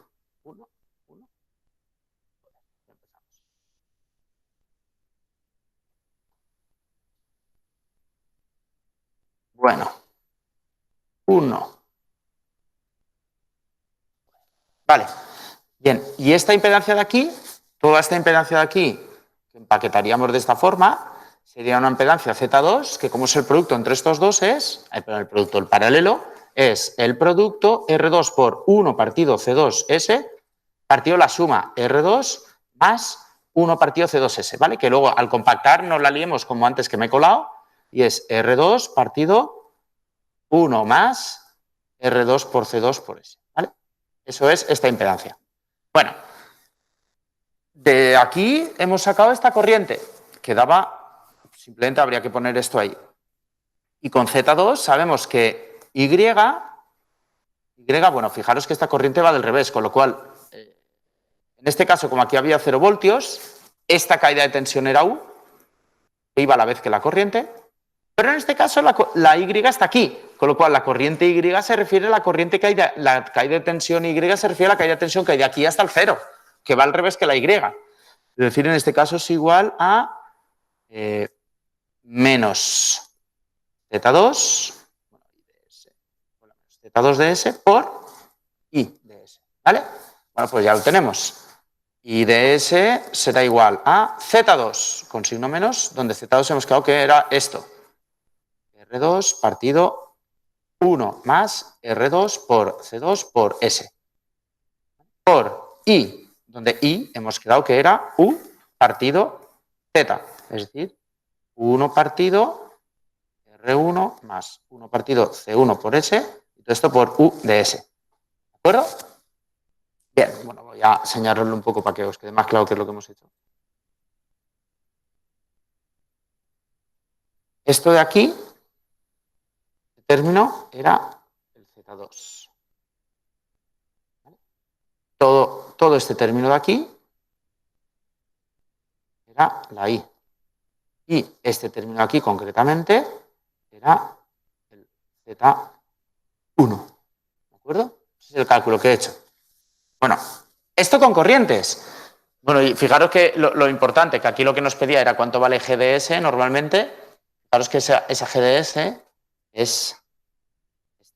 Bueno, 1. Vale, bien, y esta impedancia de aquí, toda esta impedancia de aquí, que empaquetaríamos de esta forma, sería una impedancia Z2, que como es el producto entre estos dos es, el paralelo, es el producto R2 por 1 partido C2S, partido la suma R2 más 1 partido C2S, ¿vale? Que luego al compactar nos la liemos como antes que me he colado, y es R2 partido 1 más R2 por C2 por S, ¿vale? Eso es esta impedancia. Bueno, de aquí hemos sacado esta corriente, que daba, simplemente habría que poner esto ahí. Y con Z2 sabemos que Y, bueno, fijaros que esta corriente va del revés, con lo cual, en este caso, como aquí había 0 voltios, esta caída de tensión era U, que iba a la vez que la corriente, pero en este caso la Y está aquí, con lo cual la corriente Y se refiere a la corriente caída, la caída de tensión Y se refiere a la caída de tensión que hay de aquí hasta el 0, que va al revés que la Y. Es decir, en este caso es igual a menos Z2, Z2 de S por I de S, ¿vale? Bueno, pues ya lo tenemos. I de S será igual a Z2 con signo menos, donde Z2 hemos quedado que era esto. R2 partido 1 más R2 por C2 por S. Por I, donde I hemos quedado que era U partido Z. Es decir, 1 partido R1 más 1 partido C1 por S. Y todo esto por U de S. ¿De acuerdo? Bien, bueno, voy a señalarlo un poco para que os quede más claro qué es lo que hemos hecho. Esto de aquí, el término era el Z2. ¿Vale? Todo este término de aquí era la I. Y este término de aquí, concretamente, era el Z1. ¿De acuerdo? Ese es el cálculo que he hecho. Bueno, esto con corrientes. Bueno, y fijaros que lo importante, que aquí lo que nos pedía era cuánto vale GDS normalmente. Fijaros que esa GDS es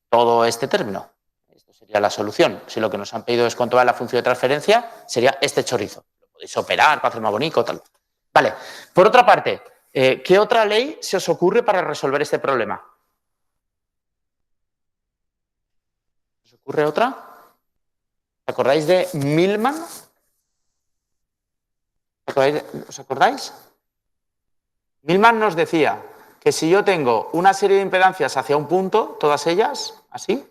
todo este término. Esto sería la solución. Si lo que nos han pedido es cuánto vale la función de transferencia, sería este chorizo. Lo podéis operar para hacer más bonito, tal. Vale. Por otra parte, ¿qué otra ley se os ocurre para resolver este problema? ¿Os ocurre otra? ¿Os acordáis de Millman? ¿Os acordáis? Millman nos decía que si yo tengo una serie de impedancias hacia un punto, todas ellas, así,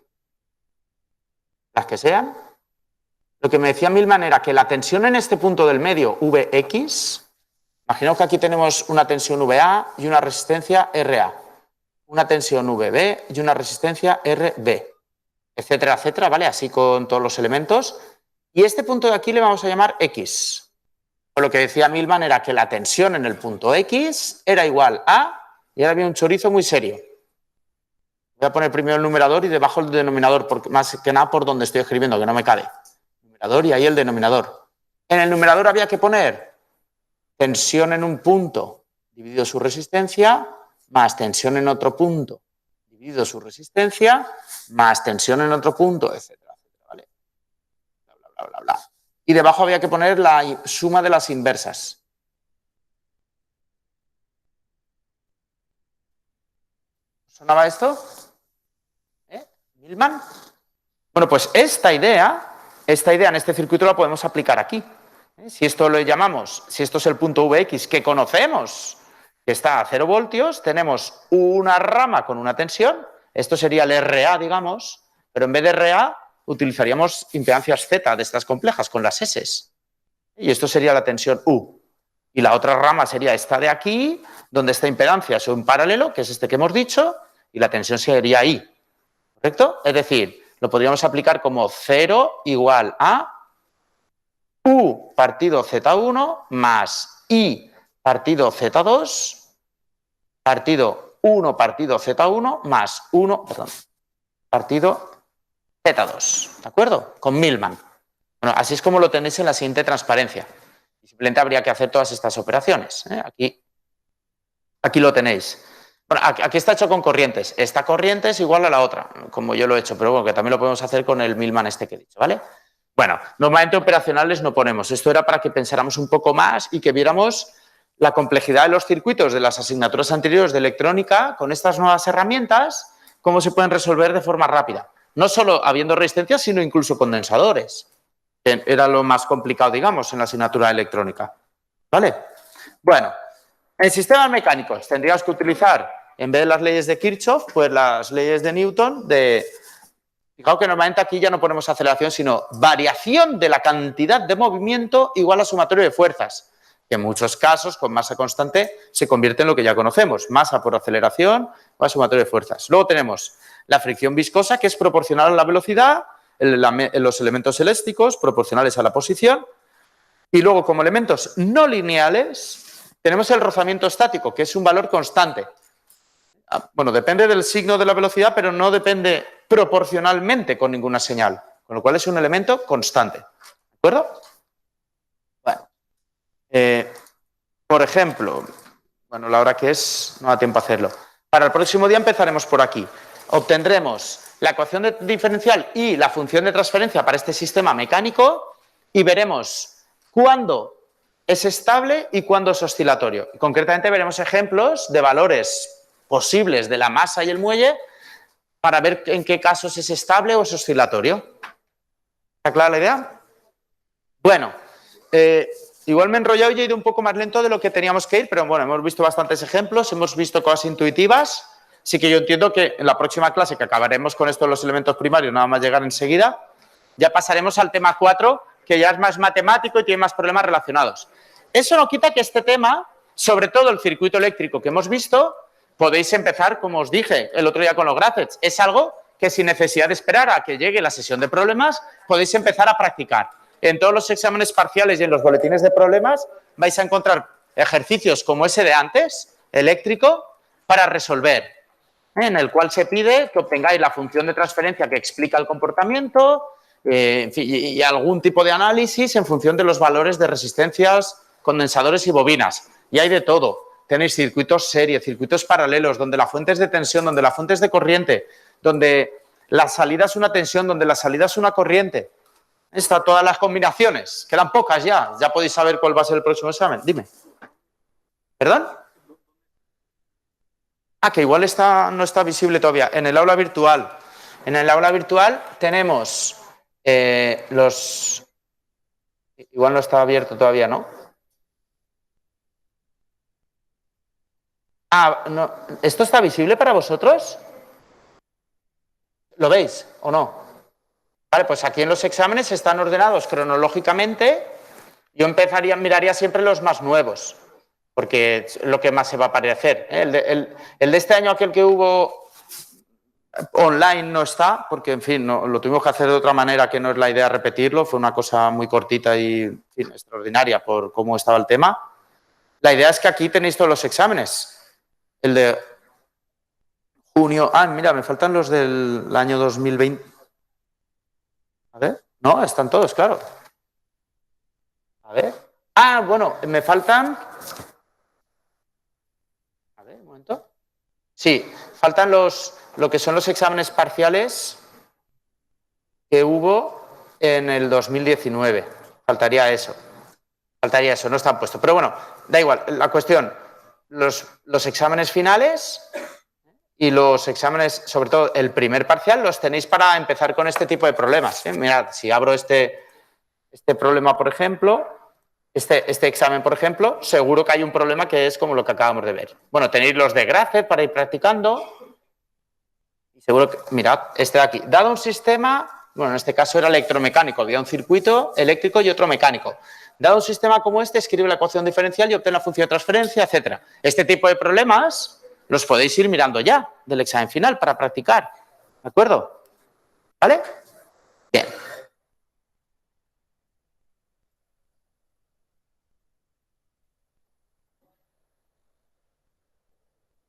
las que sean, lo que me decía Millman era que la tensión en este punto del medio, Vx, imaginaos que aquí tenemos una tensión VA y una resistencia RA, una tensión VB y una resistencia RB. etcétera, etcétera, ¿vale? Así con todos los elementos. Y este punto de aquí le vamos a llamar X. Lo que decía Milman era que la tensión en el punto X era igual a... Y ahora viene un chorizo muy serio. Voy a poner primero el numerador y debajo el denominador, porque más que nada por donde estoy escribiendo, que no me cabe. Numerador y ahí el denominador. En el numerador había que poner tensión en un punto dividido su resistencia, más tensión en otro punto dividido su resistencia, más tensión en otro punto, etcétera, etcétera, ¿vale? Bla, bla, bla, bla, bla. Y debajo había que poner la suma de las inversas. ¿Sonaba esto? ¿Milman? Bueno, pues esta idea en este circuito la podemos aplicar aquí. Si esto lo llamamos, si esto es el punto Vx que conocemos, que está a 0 voltios, tenemos una rama con una tensión, esto sería el RA, digamos, pero en vez de RA utilizaríamos impedancias Z de estas complejas con las S. Y esto sería la tensión U. Y la otra rama sería esta de aquí, donde esta impedancia es un paralelo, que es este que hemos dicho, y la tensión sería I. ¿Correcto? Es decir, lo podríamos aplicar como 0 igual a U partido Z1 más I partido Z2 partido 1 partido Z1 más 1, perdón, partido Z2. ¿De acuerdo? Con Milman. Bueno, así es como lo tenéis en la siguiente transparencia. Simplemente habría que hacer todas estas operaciones. Aquí lo tenéis. Bueno, aquí está hecho con corrientes. Esta corriente es igual a la otra, como yo lo he hecho, pero bueno, que también lo podemos hacer con el Milman este que he dicho, ¿vale? Bueno, normalmente operacionales no ponemos. Esto era para que pensáramos un poco más y que viéramos la complejidad de los circuitos de las asignaturas anteriores de electrónica con estas nuevas herramientas, cómo se pueden resolver de forma rápida. No solo habiendo resistencias, sino incluso condensadores, que era lo más complicado, digamos, en la asignatura de electrónica. ¿Vale? Bueno, en sistemas mecánicos tendríamos que utilizar, en vez de las leyes de Kirchhoff, pues las leyes de Newton de... Fijaos que normalmente aquí ya no ponemos aceleración, sino variación de la cantidad de movimiento igual a sumatorio de fuerzas, que en muchos casos, con masa constante, se convierte en lo que ya conocemos, masa por aceleración o a sumatorio de fuerzas. Luego tenemos la fricción viscosa, que es proporcional a la velocidad, los elementos elásticos, proporcionales a la posición, y luego como elementos no lineales, tenemos el rozamiento estático, que es un valor constante. Bueno, depende del signo de la velocidad, pero no depende proporcionalmente con ninguna señal, con lo cual es un elemento constante. ¿De acuerdo? Bueno, por ejemplo, bueno, la hora que es, no da tiempo a hacerlo. Para el próximo día empezaremos por aquí. Obtendremos la ecuación diferencial y la función de transferencia para este sistema mecánico y veremos cuándo es estable y cuándo es oscilatorio. Concretamente veremos ejemplos de valores posibles de la masa y el muelle para ver en qué casos es estable o es oscilatorio. ¿Está clara la idea? Bueno, igual me he enrollado y he ido un poco más lento de lo que teníamos que ir, pero bueno, hemos visto bastantes ejemplos, hemos visto cosas intuitivas, sí que yo entiendo que en la próxima clase, que acabaremos con esto de los elementos primarios, nada más llegar enseguida, ya pasaremos al tema 4, que ya es más matemático y tiene más problemas relacionados. Eso no quita que este tema, sobre todo el circuito eléctrico que hemos visto, podéis empezar, como os dije el otro día con los grafets, es algo que sin necesidad de esperar a que llegue la sesión de problemas, podéis empezar a practicar. En todos los exámenes parciales y en los boletines de problemas vais a encontrar ejercicios como ese de antes, eléctrico, para resolver, en el cual se pide que obtengáis la función de transferencia que explica el comportamiento en fin, y algún tipo de análisis en función de los valores de resistencias, condensadores y bobinas. Y hay de todo. Tenéis circuitos serie, circuitos paralelos, donde la fuente es de tensión, donde la fuente es de corriente, donde la salida es una tensión, donde la salida es una corriente. Están todas las combinaciones. Quedan pocas ya. Ya podéis saber cuál va a ser el próximo examen. Dime. ¿Perdón? Que igual no está visible todavía. En el aula virtual. En el aula virtual tenemos los... Igual no está abierto todavía, ¿no? No. ¿Esto está visible para vosotros? ¿Lo veis o no? Vale, pues aquí en los exámenes están ordenados cronológicamente. Yo miraría siempre los más nuevos, porque es lo que más se va a parecer. El de este año, aquel que hubo Online no está, porque, en fin, no, lo tuvimos que hacer de otra manera, que no es la idea repetirlo. Fue una cosa muy cortita y, en fin, extraordinaria por cómo estaba el tema. La idea es que aquí tenéis todos los exámenes. El de junio... Ah, mira, me faltan los del año 2020. A ver. No, están todos, claro. A ver. Ah, bueno, me faltan... A ver, un momento. Sí, faltan lo que son los exámenes parciales que hubo en el 2019. Faltaría eso. Faltaría eso, no están puestos. Pero bueno, da igual. La cuestión, los exámenes finales y los exámenes, sobre todo el primer parcial, los tenéis para empezar con este tipo de problemas. Mirad, si abro este problema, por ejemplo, este examen, por ejemplo, seguro que hay un problema que es como lo que acabamos de ver. Bueno, tenéis los de Graph para ir practicando. Y seguro que, mirad, este de aquí. Dado un sistema, bueno, en este caso era electromecánico, había un circuito eléctrico y otro mecánico. Dado un sistema como este, escribe la ecuación diferencial y obtén la función de transferencia, etc. Este tipo de problemas los podéis ir mirando ya del examen final para practicar. ¿De acuerdo? ¿Vale?